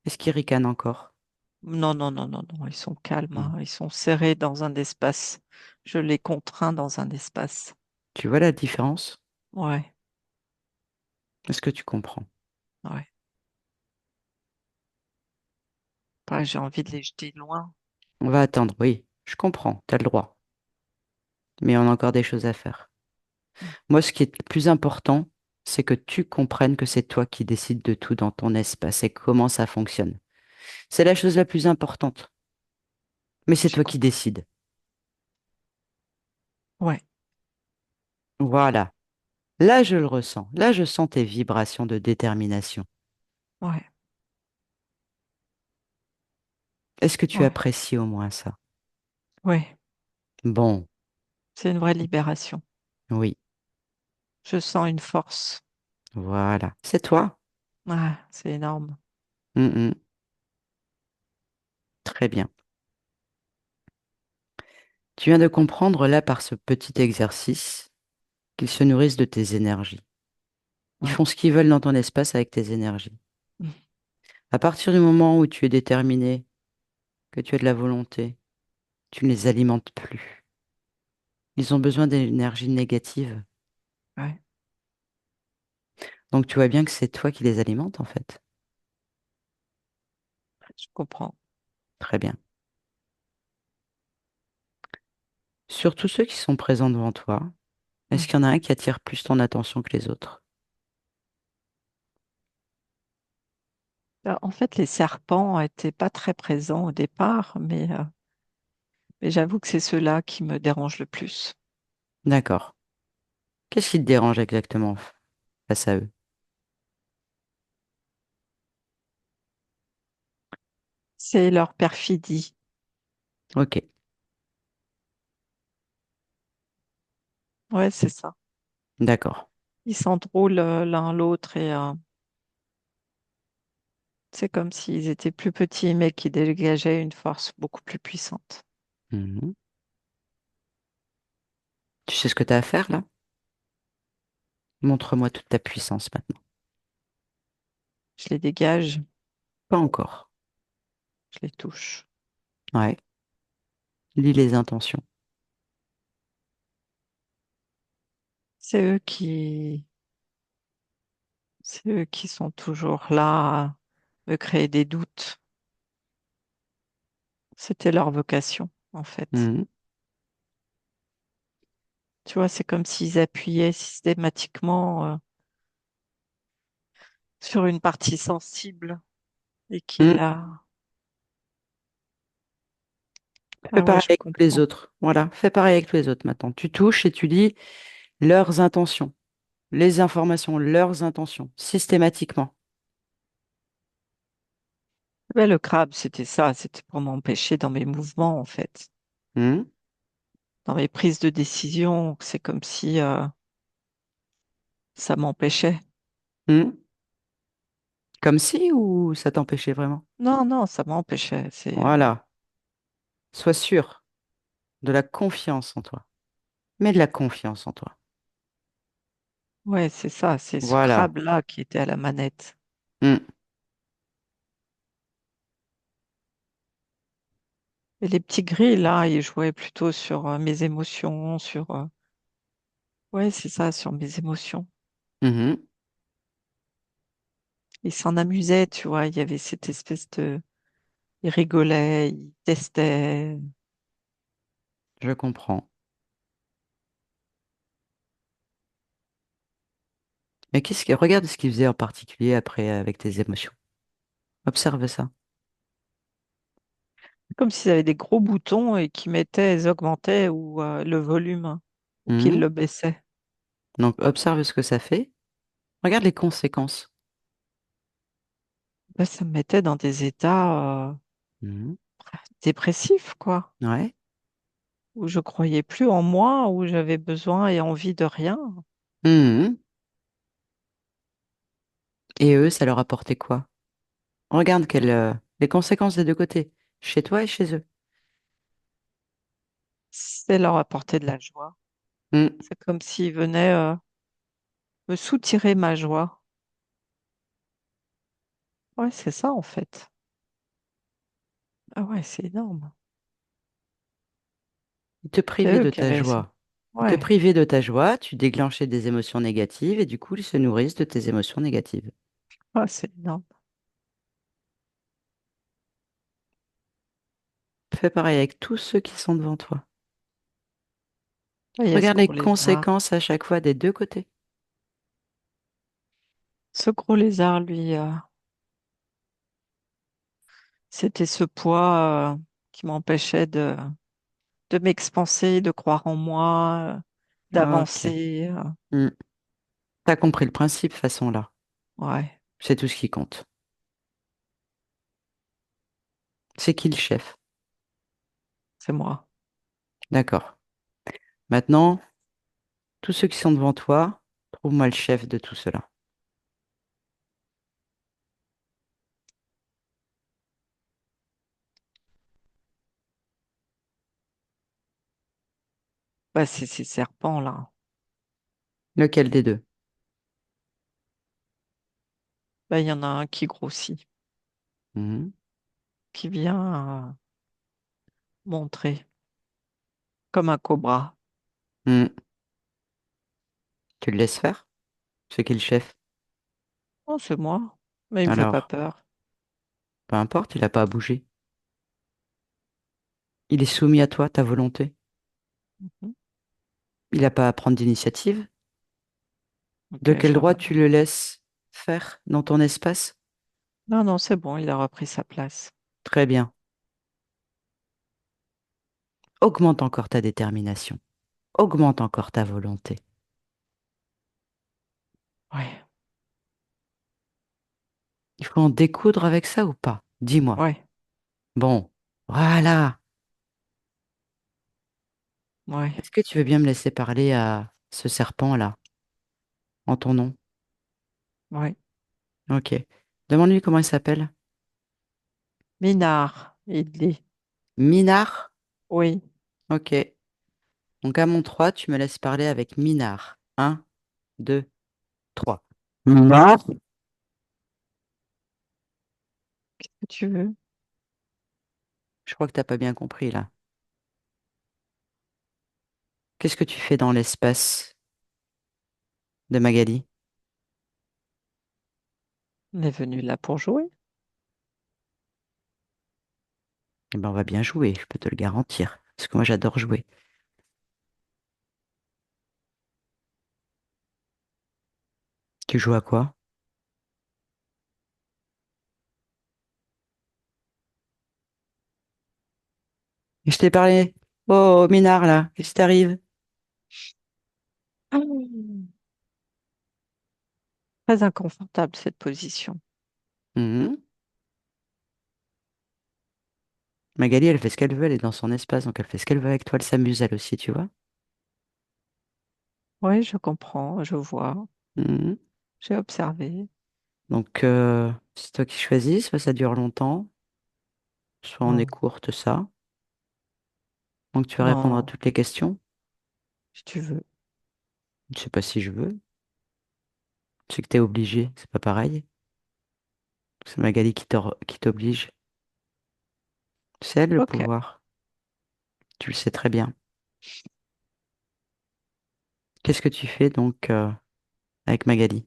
Est-ce qu'ils ricanent encore? non, non, non, non, non. Ils sont calmes, Hmm. hein. Ils sont serrés dans un espace. Je les contrains dans un espace. Tu vois la différence? Ouais, Est-ce que tu comprends? ouais. Pas, j'ai envie de les jeter loin. On va attendre, oui, je comprends, tu as le droit, mais on a encore des choses à faire. Moi, ce qui est le plus important, c'est que tu comprennes que c'est toi qui décides de tout dans ton espace et comment ça fonctionne. C'est la chose la plus importante, mais c'est J'ai toi qui compris. décides. Ouais, Voilà. Là, je le ressens. Là, je sens tes vibrations de détermination. Ouais, Est-ce que tu ouais, apprécies au moins ça? ouais. Bon, C'est une vraie libération. oui, Je sens une force. voilà. C'est toi. Ah, c'est énorme. Mhm. Très bien. Tu viens de comprendre là par ce petit exercice qu'ils se nourrissent de tes énergies. Ils Ouais. font ce qu'ils veulent dans ton espace avec tes énergies. Mm. À partir du moment où tu es déterminé, que tu as de la volonté, tu ne les alimentes plus. Ils ont besoin d'énergie négative. Ouais, Donc tu vois bien que c'est toi qui les alimentes en fait. je comprends. Très bien. Sur tous ceux qui sont présents devant toi, est-ce Mm. qu'il y en a un qui attire plus ton attention que les autres? En fait, les serpents n'étaient pas très présents au départ, mais j'avoue que c'est ceux-là qui me dérangent le plus. D'accord. Qu'est-ce qui te dérange exactement face à eux? C'est leur perfidie. Ok, Ouais, c'est ça. d'accord. Ils sont drôles l'un l'autre et c'est comme s'ils étaient plus petits, mais qui dégageaient une force beaucoup plus puissante. Mhm. Tu sais ce que tu as à faire là? Montre-moi toute ta puissance maintenant. Je les dégage, Pas encore. je les touche. Ouais. Lis les intentions. C'est c'est eux qui sont toujours là à me créer des doutes. C'était leur vocation, en fait. Mhm. Tu vois, c'est comme s'ils appuyaient systématiquement sur une partie sensible et qu'ils Mhm. la... Fais Ah ouais, pareil je avec tous les comprends. autres. Voilà. Fais pareil avec tous les autres maintenant. Tu touches et tu lis leurs intentions, les informations, leurs intentions, systématiquement. Ouais, le crabe, c'était ça, c'était pour m'empêcher dans mes mouvements, en fait. Mhm. Dans mes prises de décision, c'est comme si ça m'empêchait. Mhm. Comme si ou ça t'empêchait vraiment? Non, non, ça m'empêchait. Voilà. Sois sûr de la confiance en toi. Mets de la confiance en toi. Ouais, c'est ça, c'est ce Voilà. crabe-là qui était à la manette. Mhm. Et les petits gris, là, ils jouaient plutôt sur mes émotions, ouais, c'est ça, sur mes émotions. Mhm. Ils s'en amusaient, tu vois, il y avait cette espèce de... Ils rigolaient, ils testaient. Je comprends. Mais regarde ce qu'il faisait en particulier après avec tes émotions. Observe ça. Comme s'ils avaient des gros boutons et qui mettaient, ils augmentaient ou le volume ou qu'ils Mhm. le baissaient. Donc observe ce que ça fait. Regarde les conséquences. Ben, ça me mettait dans des états Mhm. dépressifs, quoi, Ouais. où je croyais plus en moi, où j'avais besoin et envie de rien. Mhm. Et eux, ça leur apportait quoi? Regarde les conséquences des deux côtés, chez toi et chez eux. C'est leur apporter de la joie. Mhm. C'est comme s'ils venaient me soutirer ma joie. Ouais, c'est ça en fait. Ah ouais, c'est énorme. Ils te C'est privaient eux de qui ta avaient ça. joie. Ils te Ouais, privaient de ta joie, tu déclenchais des émotions négatives et du coup, ils se nourrissent de tes émotions négatives. ouais, c'est énorme. Fais pareil avec tous ceux qui sont devant toi. Ouais, il y a ce Regarde les gros lézard. conséquences à chaque fois des deux côtés. Ce gros lézard, lui, c'était ce poids qui m'empêchait de m'expanser, de croire en moi, Ok. d'avancer. Hmm. T'as compris le principe, façon là. Ouais, C'est tout ce qui compte. C'est qui le chef? c'est moi. D'accord. Maintenant, tous ceux qui sont devant toi, trouve-moi le chef de tout cela. Bah, c'est ces serpents là. Lequel des deux? Bah, il y en a un qui grossit, Mhm. qui vient montrer, comme un cobra. Hmm. Tu le laisses faire? C'est qui le chef? Oh, c'est moi. Mais il me fait pas Alors, peur. peu importe, il n'a pas à bouger. Il est soumis à toi, ta volonté. Mhm. Il n'a pas à prendre d'initiative. De Ok, quel je droit regarde. tu le laisses faire dans ton espace? Non, non, c'est bon, il a repris sa place. Très bien. Augmente encore ta détermination. Augmente encore ta volonté. Ouais, Il faut en découdre avec ça ou pas? Dis-moi. ouais, Bon, voilà. ouais, Est-ce que tu veux bien me laisser parler à ce serpent-là, en ton nom? ouais. Ok. Demande-lui comment il s'appelle. Minard, il dit. Minard? Oui. Ok. Donc à mon 3, tu me laisses parler avec Minard. Un, 2, 3. Minard? Tu veux? Je crois que t'as pas bien compris là. Qu'est-ce que tu fais dans l'espace de Magali? On est venu là pour jouer. Eh ben, on va bien jouer, je peux te le garantir. Parce que moi, j'adore jouer. Tu joues à quoi? Je t'ai parlé. Oh, Minard, là, qu'est-ce qui t'arrive? Ah, très inconfortable cette position. Mhm. Magali, elle fait ce qu'elle veut, elle est dans son espace, donc elle fait ce qu'elle veut avec toi, elle s'amuse elle aussi, tu vois. Oui, je comprends, je vois, Mhm. j'ai observé. Donc, c'est toi qui choisis, soit ça dure longtemps, soit on Non, écourte ça. Donc, tu vas répondre à non, toutes les questions. si tu veux. Je sais pas si je veux. C'est que t'es obligé, c'est pas pareil. C'est Magali qui t'oblige. C'est elle le Ok. pouvoir. Tu le sais très bien. Qu'est-ce que tu fais donc avec Magali?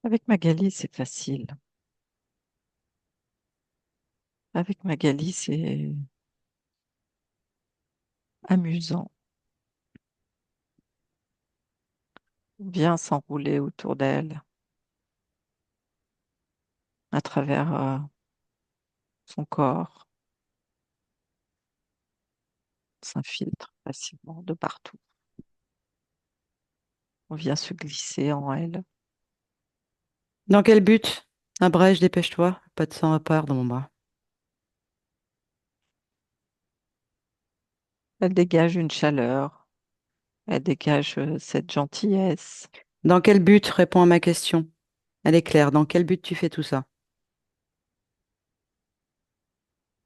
Avec Magali, c'est facile. Avec Magali, c'est amusant. Bien s'enrouler autour d'elle, à travers son corps, s'infiltre facilement de partout. On vient se glisser en elle. Dans quel but? Abrège, dépêche-toi. Pas de sang à part dans mon bras. Elle dégage une chaleur, elle dégage cette gentillesse, Dans quel but? Réponds à ma question. Elle est claire. Dans quel but tu fais tout ça?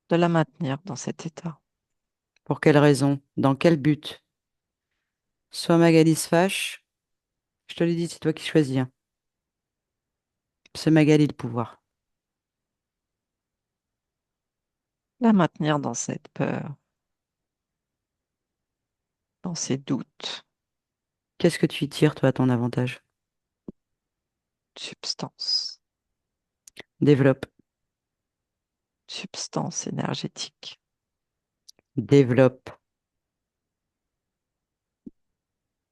de la maintenir dans cet état. Pour quelle raison? Dans quel but? Soit Magali se fâche. Je te l'ai dit, c'est toi qui choisis, hein. C'est Magali le pouvoir. La maintenir dans cette peur, dans ses doutes. Qu'est-ce que tu y tires, toi, à ton avantage? Substance, Développe. substance énergétique. Développe.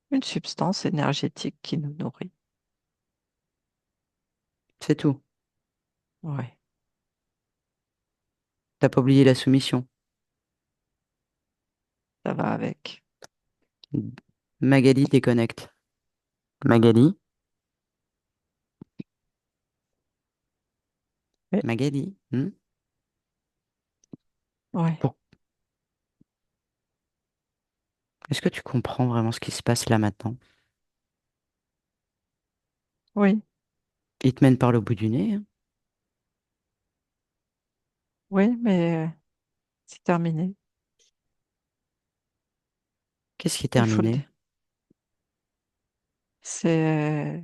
Une substance énergétique qui nous nourrit. C'est tout. Ouais, T'as pas oublié la soumission. ça va avec. Magali déconnecte. Magali, Oui, Magali, ouais, Pour- Est-ce que tu comprends vraiment ce qui se passe là maintenant? oui, Il te mène par le bout du nez, hein. oui, mais c'est terminé. Qu'est-ce qui est Il faut le terminé? dire. C'est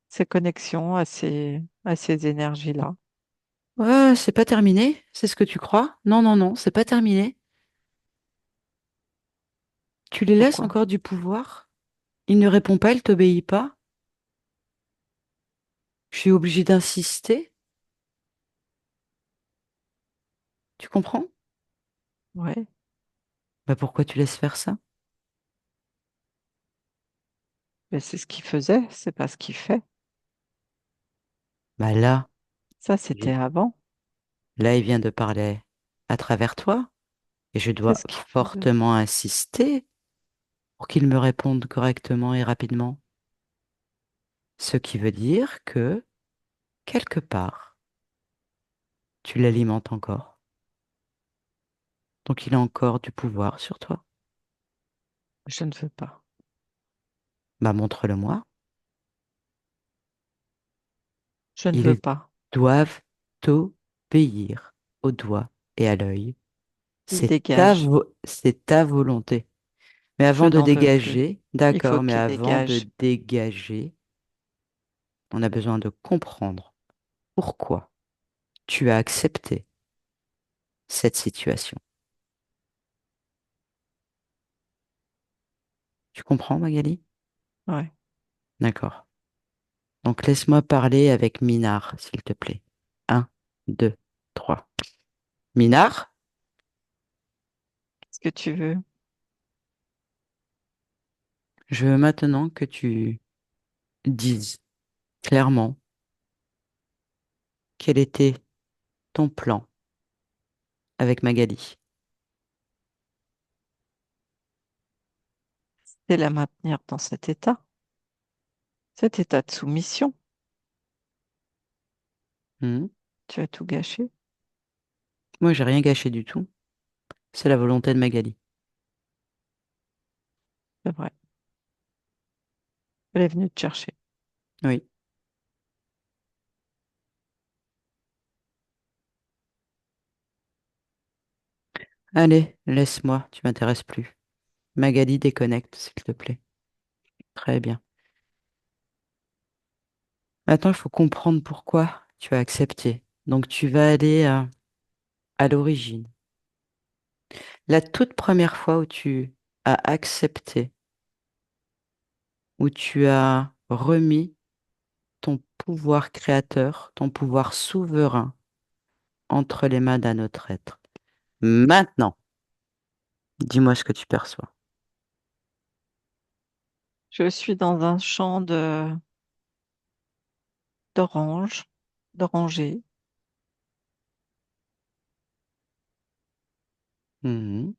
ces connexions à ces énergies-là. Ouais, c'est pas terminé, c'est ce que tu crois? Non, non, non, c'est pas terminé. Tu les laisses Pourquoi? encore du pouvoir? Il ne répond pas, il t'obéit pas. Je suis obligée d'insister. Tu comprends? Ouais, Bah pourquoi tu laisses faire ça? mais c'est ce qu'il faisait, c'est pas ce qu'il fait. Bah là, Ça, il c'était vi- avant. là, il vient de parler à travers toi et je C'est dois ce qu'il faisait. fortement insister pour qu'il me réponde correctement et rapidement. Ce qui veut dire que, quelque part, tu l'alimentes encore. Donc il a encore du pouvoir sur toi. Je ne veux pas. Bah montre-le-moi. Je ne veux Ils pas. doivent t'obéir au doigt et à l'œil. Il dégage. C'est ta volonté. Mais Je avant de n'en veux plus. dégager, Il faut d'accord, mais qu'il avant de dégage. dégager, on a besoin de comprendre pourquoi tu as accepté cette situation. Tu comprends, Magali? Ouais. D'accord. Donc laisse-moi parler avec Minard, s'il te plaît. Un, deux, trois. Minard, Qu'est-ce que tu veux? je veux maintenant que tu dises clairement quel était ton plan avec Magali. C'est la maintenir dans cet état de soumission. Hmm. Tu as tout gâché. Moi, j'ai rien gâché du tout. C'est la volonté de Magali. C'est vrai. Elle est venue te chercher. Oui. Allez, laisse-moi, tu m'intéresses plus. Magali, déconnecte, s'il te plaît. Très bien. Maintenant, il faut comprendre pourquoi tu as accepté. Donc, tu vas aller à l'origine. La toute première fois où tu as accepté, où tu as remis ton pouvoir créateur, ton pouvoir souverain entre les mains d'un autre être. Maintenant, dis-moi ce que tu perçois. Je suis dans un champ d'orange, d'oranger. Mhm.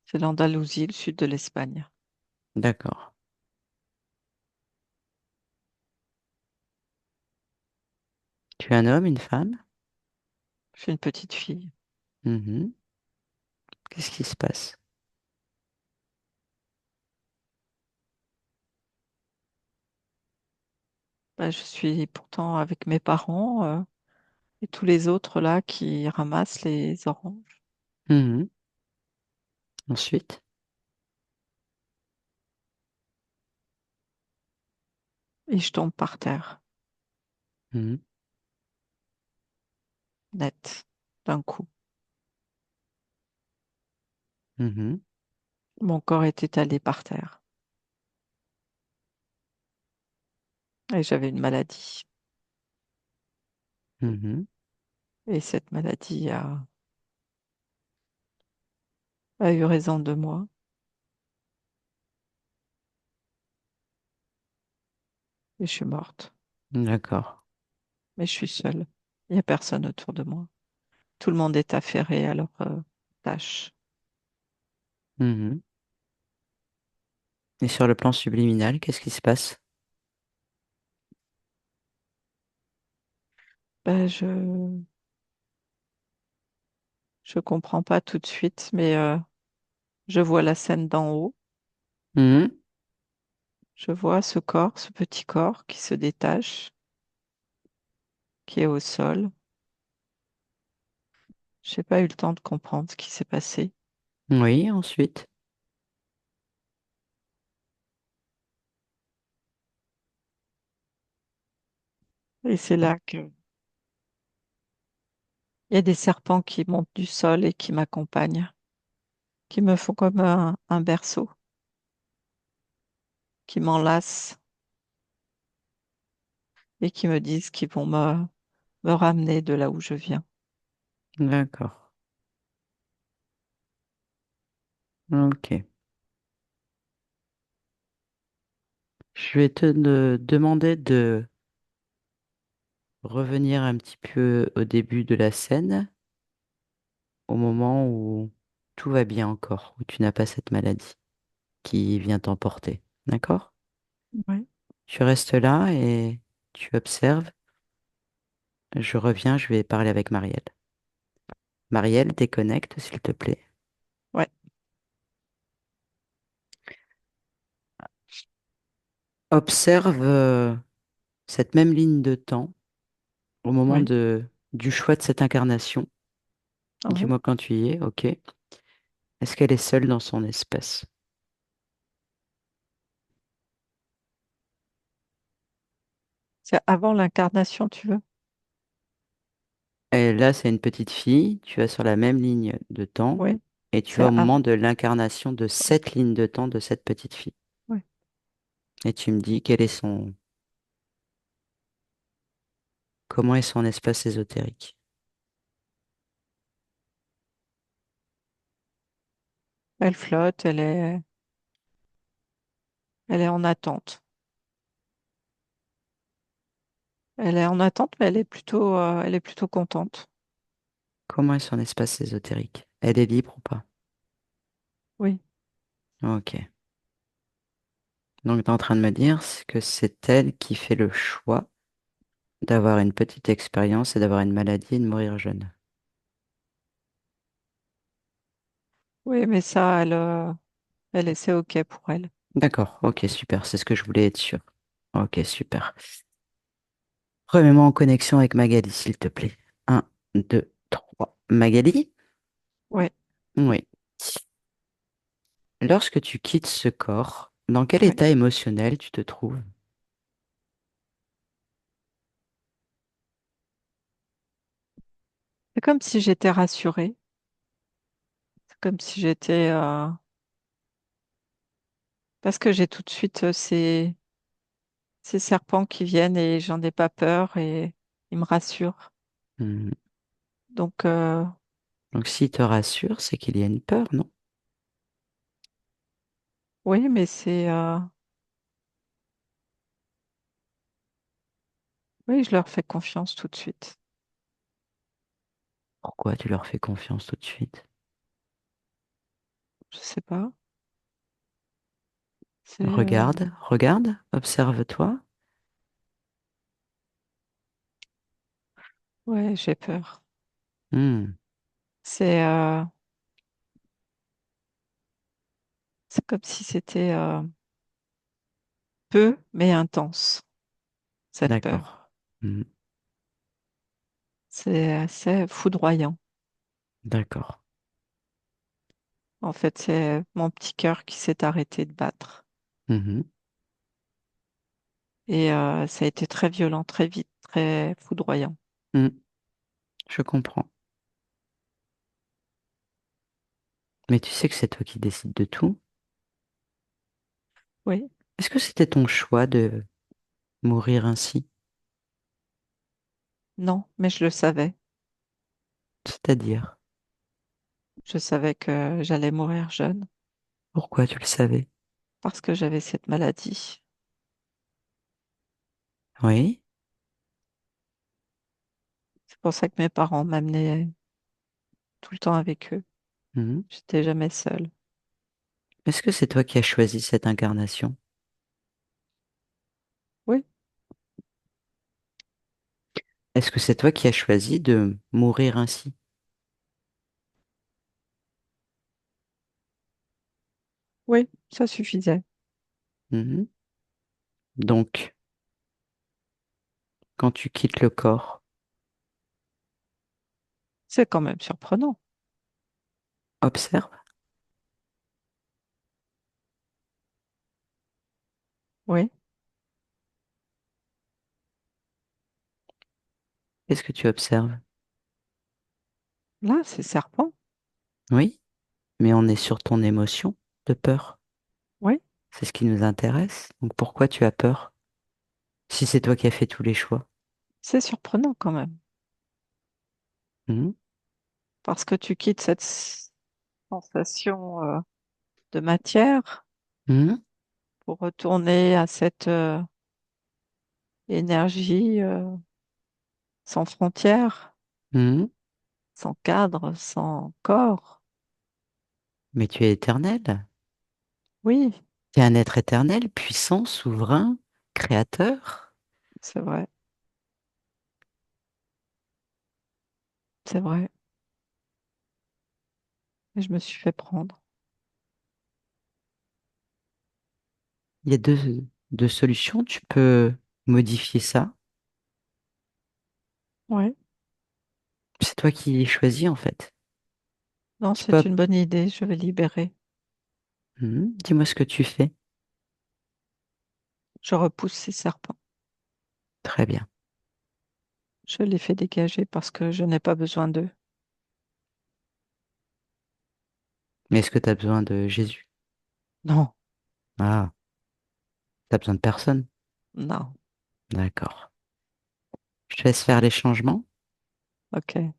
C'est l'Andalousie, le sud de l'Espagne. D'accord. Tu es un homme, une femme? Je suis une petite fille. Mhm. Qu'est-ce qui se passe? Bah, je suis pourtant avec mes parents et tous les autres là qui ramassent les oranges. Mhm. Ensuite? Et je tombe par terre, Mhm. net, d'un coup. Mhm. Mon corps est étalé par terre et j'avais une maladie. Mhm. Et cette maladie a eu raison de moi et je suis morte. D'accord. Mais je suis seule. Il n'y a personne autour de moi. Tout le monde est affairé à leur tâche. Mhm. Et sur le plan subliminal, qu'est-ce qui se passe? Ben, je comprends pas tout de suite, mais je vois la scène d'en haut. Mhm. Je vois ce corps, ce petit corps qui se détache, qui est au sol. J'ai pas eu le temps de comprendre ce qui s'est passé. Oui, ensuite. Et c'est là que il y a des serpents qui montent du sol et qui m'accompagnent, qui me font comme un berceau, qui m'enlacent et qui me disent qu'ils vont me ramener de là où je viens. D'accord. Ok. Je vais demander de revenir un petit peu au début de la scène, au moment où tout va bien encore, où tu n'as pas cette maladie qui vient t'emporter. D'accord? Ouais. Tu restes là et tu observes. Je reviens, je vais parler avec Marielle. Marielle, déconnecte, s'il te plaît. Ouais, Observe cette même ligne de temps au moment ouais, du choix de cette incarnation. ouais. Dis-moi quand tu y es, ok. Est-ce qu'elle est seule dans son espèce? C'est avant l'incarnation, tu veux? Et là, c'est une petite fille, tu vas sur la même ligne de temps Oui, et tu vas c'est au moment avant. de l'incarnation de cette ligne de temps de cette petite fille. Ouais. Et tu me dis comment est son espace ésotérique. Elle flotte, elle est en attente. Elle est en attente, mais elle est plutôt contente. Comment est son espace ésotérique? Elle est libre ou pas? Oui, Ok. Donc, tu es en train de me dire que c'est elle qui fait le choix d'avoir une petite expérience et d'avoir une maladie et de mourir jeune. oui, mais ça, c'est OK pour elle. D'accord, ok, super, c'est ce que je voulais être sûr. Ok, super. Remets-moi en connexion avec Magali, s'il te plaît. Un, 2, 3. Magali? Oui, Oui. Lorsque tu quittes ce corps, dans quel oui. état émotionnel tu te trouves? C'est comme si j'étais rassurée. C'est comme si j'étais, parce que j'ai tout de suite ces serpents qui viennent et j'en ai pas peur et ils me rassurent. Hmm. Donc, Donc s'il te rassure, c'est qu'il y a une peur, non? oui, mais oui, je leur fais confiance tout de suite. Pourquoi tu leur fais confiance tout de suite? Je sais pas. C'est, Regarde, regarde, observe-toi. ouais, j'ai peur. Hmm. C'est, euh, c'est comme si c'était peu, mais intense, cette peur. D'accord. Hmm. C'est assez foudroyant. D'accord. En fait, c'est mon petit cœur qui s'est arrêté de battre. Mhm. Et ça a été très violent, très vite, très foudroyant. Hmm. Je comprends. Mais tu sais que c'est toi qui décides de tout. Oui, Est-ce que c'était ton choix de mourir ainsi? non, mais je le savais. C'est-à-dire, Je savais que j'allais mourir jeune pourquoi tu le savais? parce que j'avais cette maladie. Oui. C'est pour ça que mes parents m'amenaient tout le temps avec eux. Mhm. J'étais jamais seule. Est-ce que c'est toi qui as choisi cette incarnation? Oui, Est-ce que c'est toi qui as choisi de mourir ainsi? oui, ça suffisait. Mhm. Donc, quand tu quittes le corps, C'est quand même surprenant. observe. Oui, Qu'est-ce que tu observes? là, c'est serpent. Oui, mais on est sur ton émotion de peur. Oui, C'est ce qui nous intéresse. Donc pourquoi tu as peur si c'est toi qui as fait tous les choix? c'est surprenant quand même. Mhm. Parce que tu quittes cette sensation de matière Mhm. pour retourner à cette énergie sans frontières, Mhm. sans cadre, sans corps. Mais tu es éternel. Oui, Tu es un être éternel, puissant, souverain, créateur. c'est vrai, c'est vrai. Et je me suis fait prendre. Il y a deux solutions. Tu peux modifier ça. Oui, C'est toi qui choisis en fait. non, Tu peux... c'est une bonne idée, je vais libérer. Dis-moi ce que tu fais. Je repousse ces serpents. Très bien. Je les fais dégager parce que je n'ai pas besoin d'eux. Mais est-ce que tu as besoin de Jésus? Non, Ah, t'as besoin de personne. non, D'accord. Je te laisse faire les changements. ok,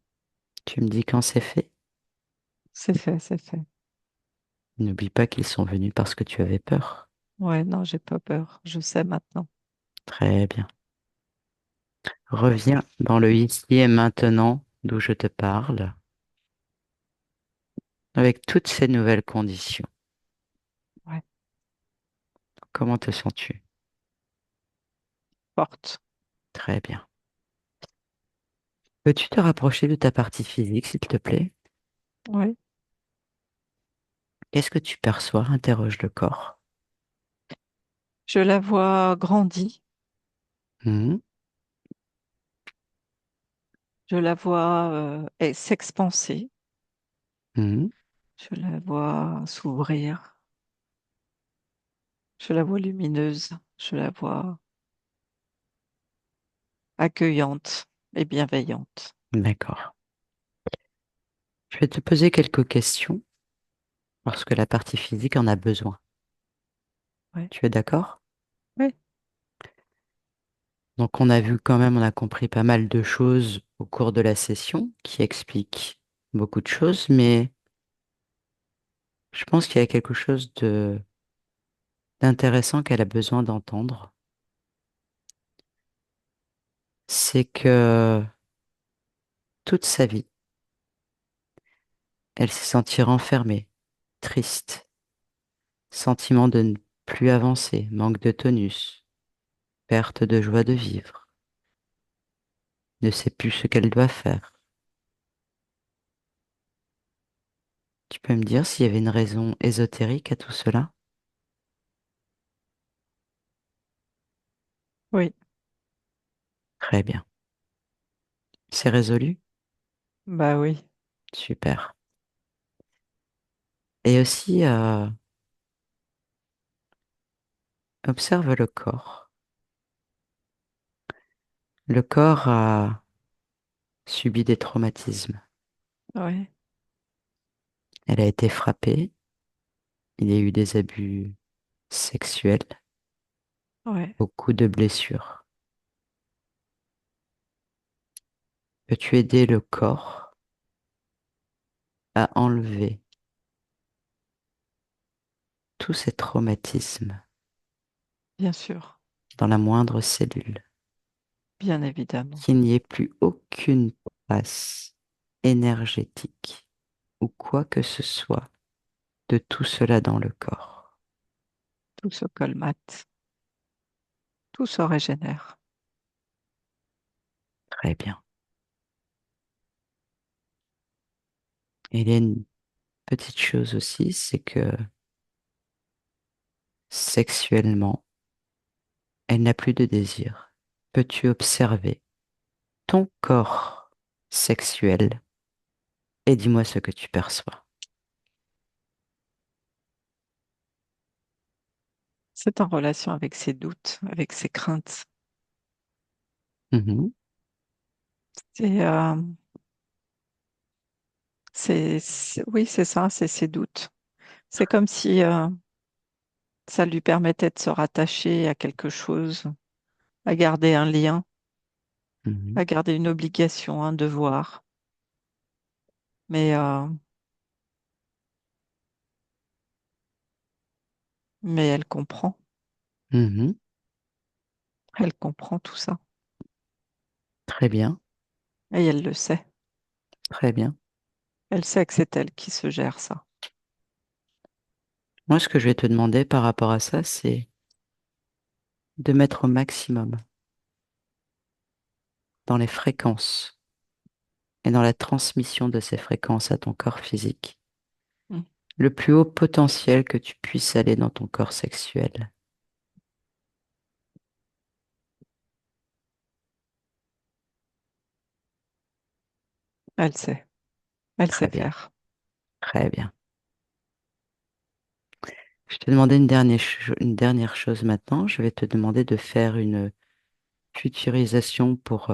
Tu me dis quand c'est fait. c'est fait, c'est fait. N'oublie pas qu'ils sont venus parce que tu avais peur. Ouais, non, j'ai pas peur, je sais maintenant. Très bien. Reviens dans le ici et maintenant d'où je te parle, avec toutes ces nouvelles conditions. Ouais, Comment te sens-tu? porte. Très bien. Peux-tu te rapprocher de ta partie physique, s'il te plaît? Ouais, Qu'est-ce que tu perçois? Interroge le corps. je la vois grandir, Mhm. je la vois s'expanser, Mhm. je la vois s'ouvrir, je la vois lumineuse, je la vois accueillante et bienveillante. D'accord. Je vais te poser quelques questions parce que la partie physique en a besoin. Ouais, Tu es d'accord? ouais, Donc on a vu quand même, on a compris pas mal de choses au cours de la session qui expliquent beaucoup de choses, mais je pense qu'il y a quelque chose de d'intéressant qu'elle a besoin d'entendre. C'est que toute sa vie, elle s'est sentie renfermée, triste, sentiment de ne plus avancer, manque de tonus, perte de joie de vivre, ne sait plus ce qu'elle doit faire. Tu peux me dire s'il y avait une raison ésotérique à tout cela? oui, Très bien. C'est résolu? bah oui, Super. Et aussi, observe le corps. Le corps a subi des traumatismes. ouais, Elle a été frappée, il y a eu des abus sexuels, ouais, beaucoup de blessures. Peux-tu aider le corps à enlever tous ces traumatismes bien sûr, dans la moindre cellule, bien évidemment. qu'il n'y ait plus aucune trace énergétique ou quoi que ce soit de tout cela dans le corps. Tout se colmate, tout se régénère. Très bien. Et il y a une petite chose aussi, c'est que sexuellement, elle n'a plus de désir. Peux-tu observer ton corps sexuel et dis-moi ce que tu perçois. C'est en relation avec ses doutes, avec ses craintes. Mhm, Et oui, c'est ça, c'est ses doutes. C'est comme si ça lui permettait de se rattacher à quelque chose, à garder un lien, mhm, à garder une obligation, un devoir. Mais, euh, mais mhm. elle comprend tout ça. Très bien, Et elle le sait. très bien. Elle sait que c'est elle qui se gère ça. Moi, ce que je vais te demander par rapport à ça, c'est de mettre au maximum dans les fréquences et dans la transmission de ces fréquences à ton corps physique, Mm. le plus haut potentiel que tu puisses aller dans ton corps sexuel. Elle sait. Elle Très sait bien, faire. très bien. Je te demandais une dernière chose maintenant. Je vais te demander de faire une futurisation pour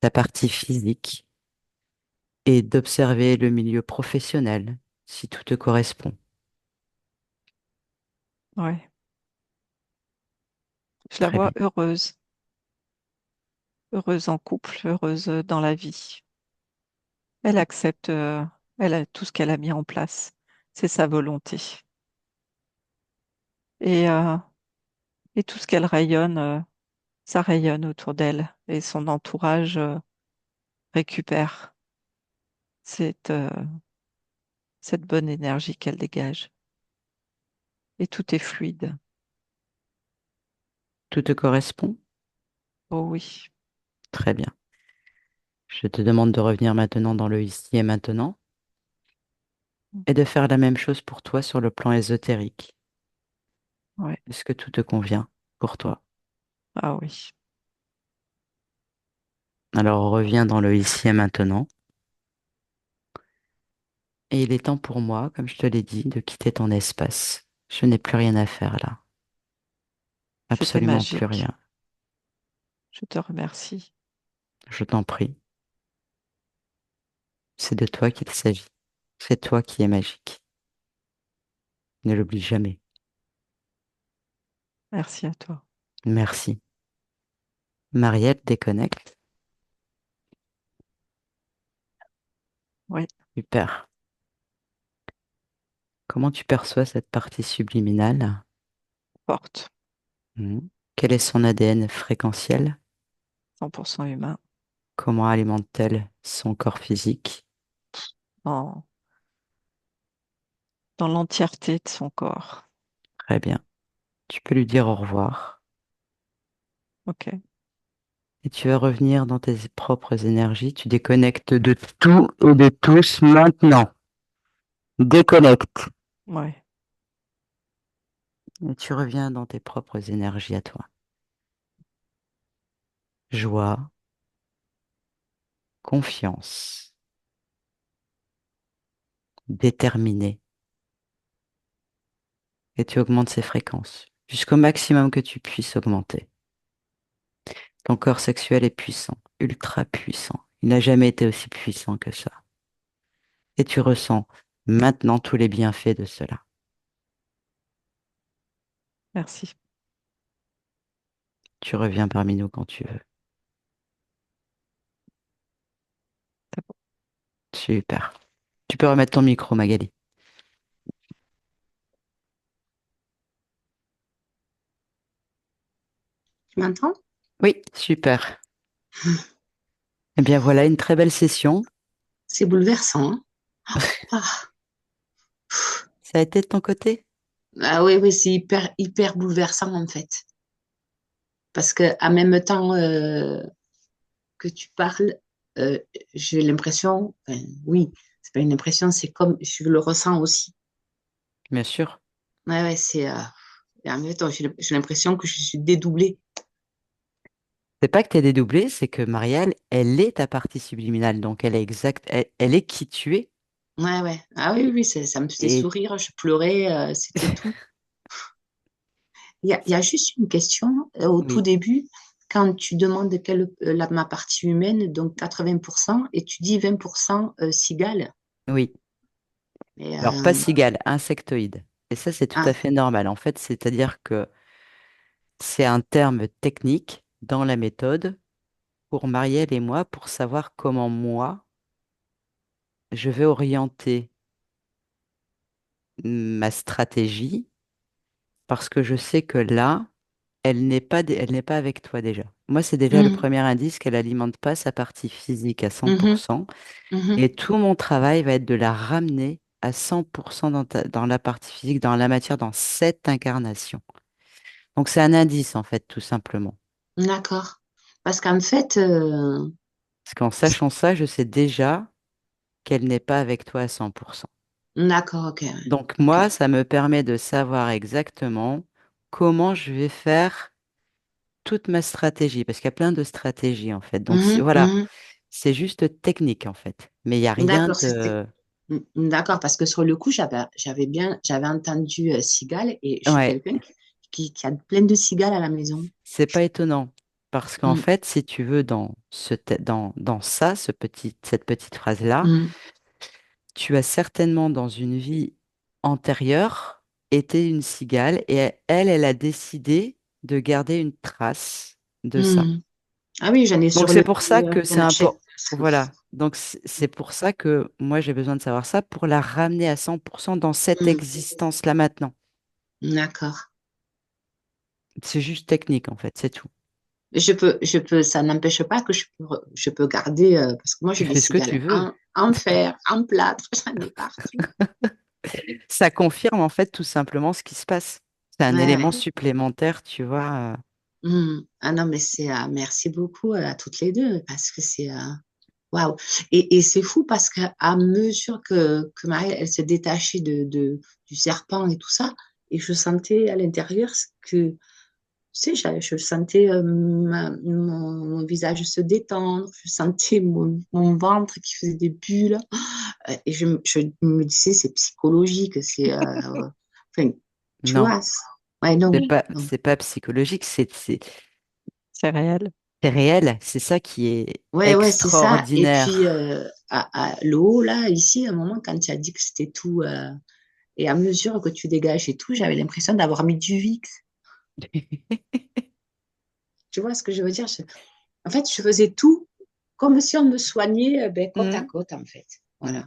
ta partie physique et d'observer le milieu professionnel, si tout te correspond. Ouais. Je la Très vois bien. heureuse. Heureuse en couple, heureuse dans la vie. Elle accepte, elle a tout ce qu'elle a mis en place. C'est sa volonté. Et, euh, et tout ce qu'elle rayonne, ça rayonne autour d'elle. Et son entourage, récupère cette, cette bonne énergie qu'elle dégage. Et tout est fluide. Tout te correspond? Oh oui, Très bien. Je te demande de revenir maintenant dans le ici et maintenant et de faire la même chose pour toi sur le plan ésotérique. ouais. Est-ce que tout te convient pour toi? Ah oui, Alors reviens dans le ici et maintenant. Et il est temps pour moi, comme je te l'ai dit, de quitter ton espace. Je n'ai plus rien à faire là. c'était Absolument plus rien. magique. Je te remercie. Je t'en prie. C'est de toi qu'il s'agit. C'est toi qui es magique. Ne l'oublie jamais. Merci à toi. Merci. Mariette déconnecte. Oui, Super. Comment tu perçois cette partie subliminale? forte, Mhm. Quel est son ADN fréquentiel? 100% humain. Comment alimente-t-elle son corps physique? Dans, dans l'entièreté de son corps. Très bien. Tu peux lui dire au revoir Ok. et tu vas revenir dans tes propres énergies. Tu déconnectes de tout et de tous maintenant. Déconnecte. Ouais. Et tu reviens dans tes propres énergies à toi. Joie, confiance, déterminé. Et tu augmentes ces fréquences jusqu'au maximum que tu puisses augmenter. Ton corps sexuel est puissant, ultra puissant. Il n'a jamais été aussi puissant que ça. Et tu ressens maintenant tous les bienfaits de cela. Merci. Tu reviens parmi nous quand tu veux. C'est bon. Super. Tu peux remettre ton micro, Magali. Tu m'entends? Oui, super. Eh bien voilà une très belle session. C'est bouleversant, hein. Ah, Ça a été de ton côté? Ah oui, oui, c'est hyper, hyper bouleversant en fait. Parce que en même temps que tu parles, euh, j'ai l'impression, enfin, oui, c'est pas une impression, c'est comme je le ressens aussi. Bien sûr. Ouais, ouais, et en même temps, j'ai l'impression que je suis dédoublée. C'est pas que tu es dédoublé, c'est que Marielle, elle est ta partie subliminale. Donc, elle est exacte, elle est qui tu es. Ouais, ouais. Ah oui, oui, ça me faisait Et sourire, je pleurais, c'était tout. Il y a juste une question au tout oui, début, quand tu demandes ma partie humaine, donc 80%, et tu dis 20% cigale. oui. Et, Alors, pas cigale, insectoïde. Et ça, c'est tout ah, à fait normal. En fait, c'est-à-dire que c'est un terme technique dans la méthode pour Marielle et moi pour savoir comment moi, je vais orienter ma stratégie parce que je sais que là, elle n'est pas avec toi déjà. Moi, c'est déjà le hum, premier indice qu'elle alimente pas sa partie physique à cent pour mhm, cent. mhm. Et tout mon travail va être de la ramener à 100% dans la partie physique, dans la matière, dans cette incarnation. Donc, c'est un indice, en fait, tout simplement. D'accord. Parce qu'en fait, Parce qu'en sachant ça, je sais déjà qu'elle n'est pas avec toi à 100%. d'accord, ok, ouais, Donc, ok. moi, ça me permet de savoir exactement comment je vais faire toute ma stratégie, parce qu'il y a plein de stratégies, en fait. Donc, Mhm, voilà, mhm. c'est juste technique, en fait. Mais il n'y a rien D'accord, de... d'accord, parce que sur le coup, j'avais entendu cigale et je suis Ouais, quelqu'un qui a plein de cigales à la maison. c'est pas étonnant. Parce qu'en Mm, fait, si tu veux, dans ça, cette petite phrase-là, mm, tu as certainement dans une vie antérieure été une cigale et elle a décidé de garder une trace de ça. mm. Ah oui, j'en ai Donc sur c'est le pour ça que sur c'est ma chaise. important. Voilà. Donc c'est pour ça que moi j'ai besoin de savoir ça pour la ramener à 100% dans cette Mm, existence-là maintenant. d'accord. C'est juste technique en fait, c'est tout. Ça n'empêche pas que je peux garder, parce que moi Tu j'ai des fais ce que tu cigales veux. en fer, en plâtre, j'en ai partout. Ça confirme en fait tout simplement ce qui se passe. C'est un Ouais, élément ouais. supplémentaire, tu vois. Ah non, mais merci beaucoup à toutes les deux, parce que waouh. Et c'est fou parce qu'à mesure que Marie, elle se détachait du serpent et tout ça, et je sentais à l'intérieur que, tu sais, je sentais mon visage se détendre, je sentais mon ventre qui faisait des bulles, et je me disais, c'est psychologique, enfin, tu Non, vois, ouais, non, non. c'est pas psychologique, C'est réel. c'est réel. C'est ça qui est Ouais, ouais, c'est ça. Et puis, extraordinaire. à l'eau, là, ici, à un moment, quand tu as dit que c'était tout, et à mesure que tu dégages et tout, j'avais l'impression d'avoir mis du Vicks. Tu vois ce que je veux dire? En fait, je faisais tout comme si on me soignait ben, côte à Mm, côte, en fait. mm. Voilà.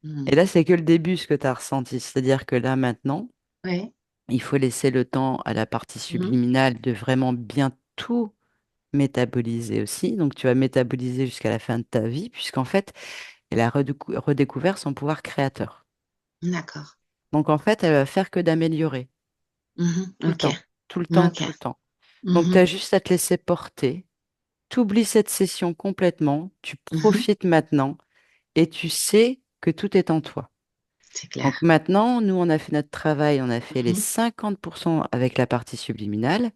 Mm. Et là, c'est que le début, ce que tu as ressenti. C'est-à-dire que là, maintenant, Ouais. il faut laisser le temps à la partie Mhm. subliminale de vraiment bien tout métaboliser aussi. Donc, tu vas métaboliser jusqu'à la fin de ta vie, puisqu'en fait, elle a redécouvert son pouvoir créateur. D'accord. Donc, en fait, elle va faire que d'améliorer Mhm. tout le Ok. temps, tout le temps, Ok. tout le temps. Donc, tu as Mhm. juste à te laisser porter. Tu oublies cette session complètement. Tu Mhm. profites maintenant et tu sais que tout est en toi. C'est Donc, clair. maintenant, nous, on a fait notre travail, on a fait les Mhm. 50% avec la partie subliminale.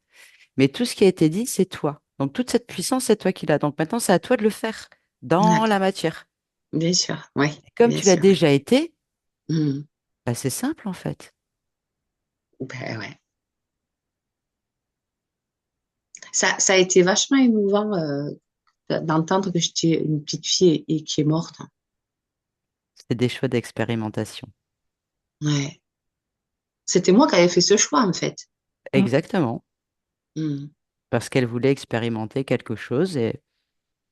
Mais tout ce qui a été dit, c'est toi. Donc toute cette puissance, c'est toi qui l'as. Donc maintenant, c'est à toi de le faire dans la D'accord. matière. Bien sûr. Oui, Comme bien tu l'as sûr. déjà été, Mhm. bah, c'est simple en fait. Ben, ouais. Ça a été vachement émouvant d'entendre que j'étais une petite fille et qui est morte. C'est des choix d'expérimentation. Ouais. C'était moi qui avais fait ce choix, en fait. Mm. Exactement. Hmm. Parce qu'elle voulait expérimenter quelque chose. Et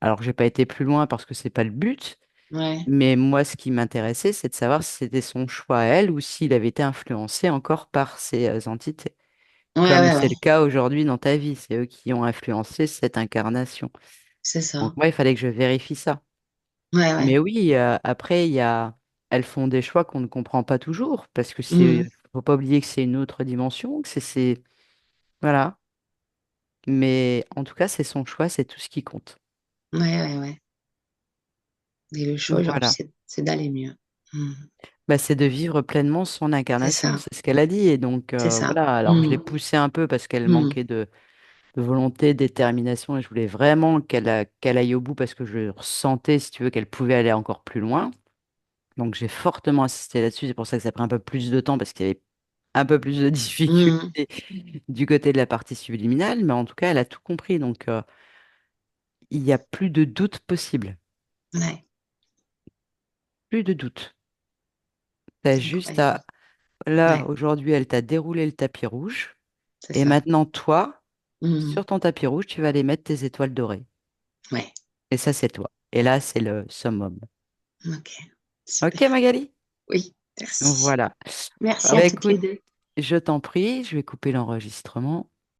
alors, j'ai pas été plus loin parce que c'est pas le but. Ouais. Mais moi, ce qui m'intéressait, c'est de savoir si c'était son choix à elle ou s'il avait été influencé encore par ces entités. Ouais, Comme ouais, ouais. c'est le cas aujourd'hui dans ta vie. C'est eux qui ont influencé cette incarnation. C'est Donc ça. moi, il fallait que je vérifie ça. Ouais, ouais. Mais oui, après, il y a... elles font des choix qu'on ne comprend pas toujours, parce que Mhm. faut pas oublier que c'est une autre dimension, que voilà. Mais en tout cas, c'est son choix, c'est tout ce qui compte. Ouais, ouais, ouais. Et le choix aujourd'hui, Voilà. c'est d'aller mieux. Mhm. Bah, c'est de vivre pleinement son C'est incarnation, ça, c'est ce qu'elle a dit. Et donc, c'est ça. voilà. Alors, je l'ai Mhm. poussée un peu parce qu'elle Mhm. manquait de volonté, de détermination, et je voulais vraiment qu'elle aille au bout parce que je ressentais, si tu veux, qu'elle pouvait aller encore plus loin. Donc, j'ai fortement insisté là-dessus. C'est pour ça que ça a pris un peu plus de temps parce qu'il y avait un peu plus de Mhm. difficultés du côté de la partie subliminale. Mais en tout cas, elle a tout compris. Donc, il n'y a plus de doute possible. Ouais, Plus de doute. T'as c'est juste incroyable. à... Là, Ouais, aujourd'hui, elle t'a déroulé le tapis rouge. c'est Et ça. maintenant, toi, Mhm. sur ton tapis rouge, tu vas aller mettre tes étoiles dorées. Ouais, Et ça, c'est toi. Et là, c'est le summum. ok, Ok, super. Magali? Oui, merci. Voilà. Merci Ah bah à toutes les écoute, deux. je t'en prie, je vais couper l'enregistrement.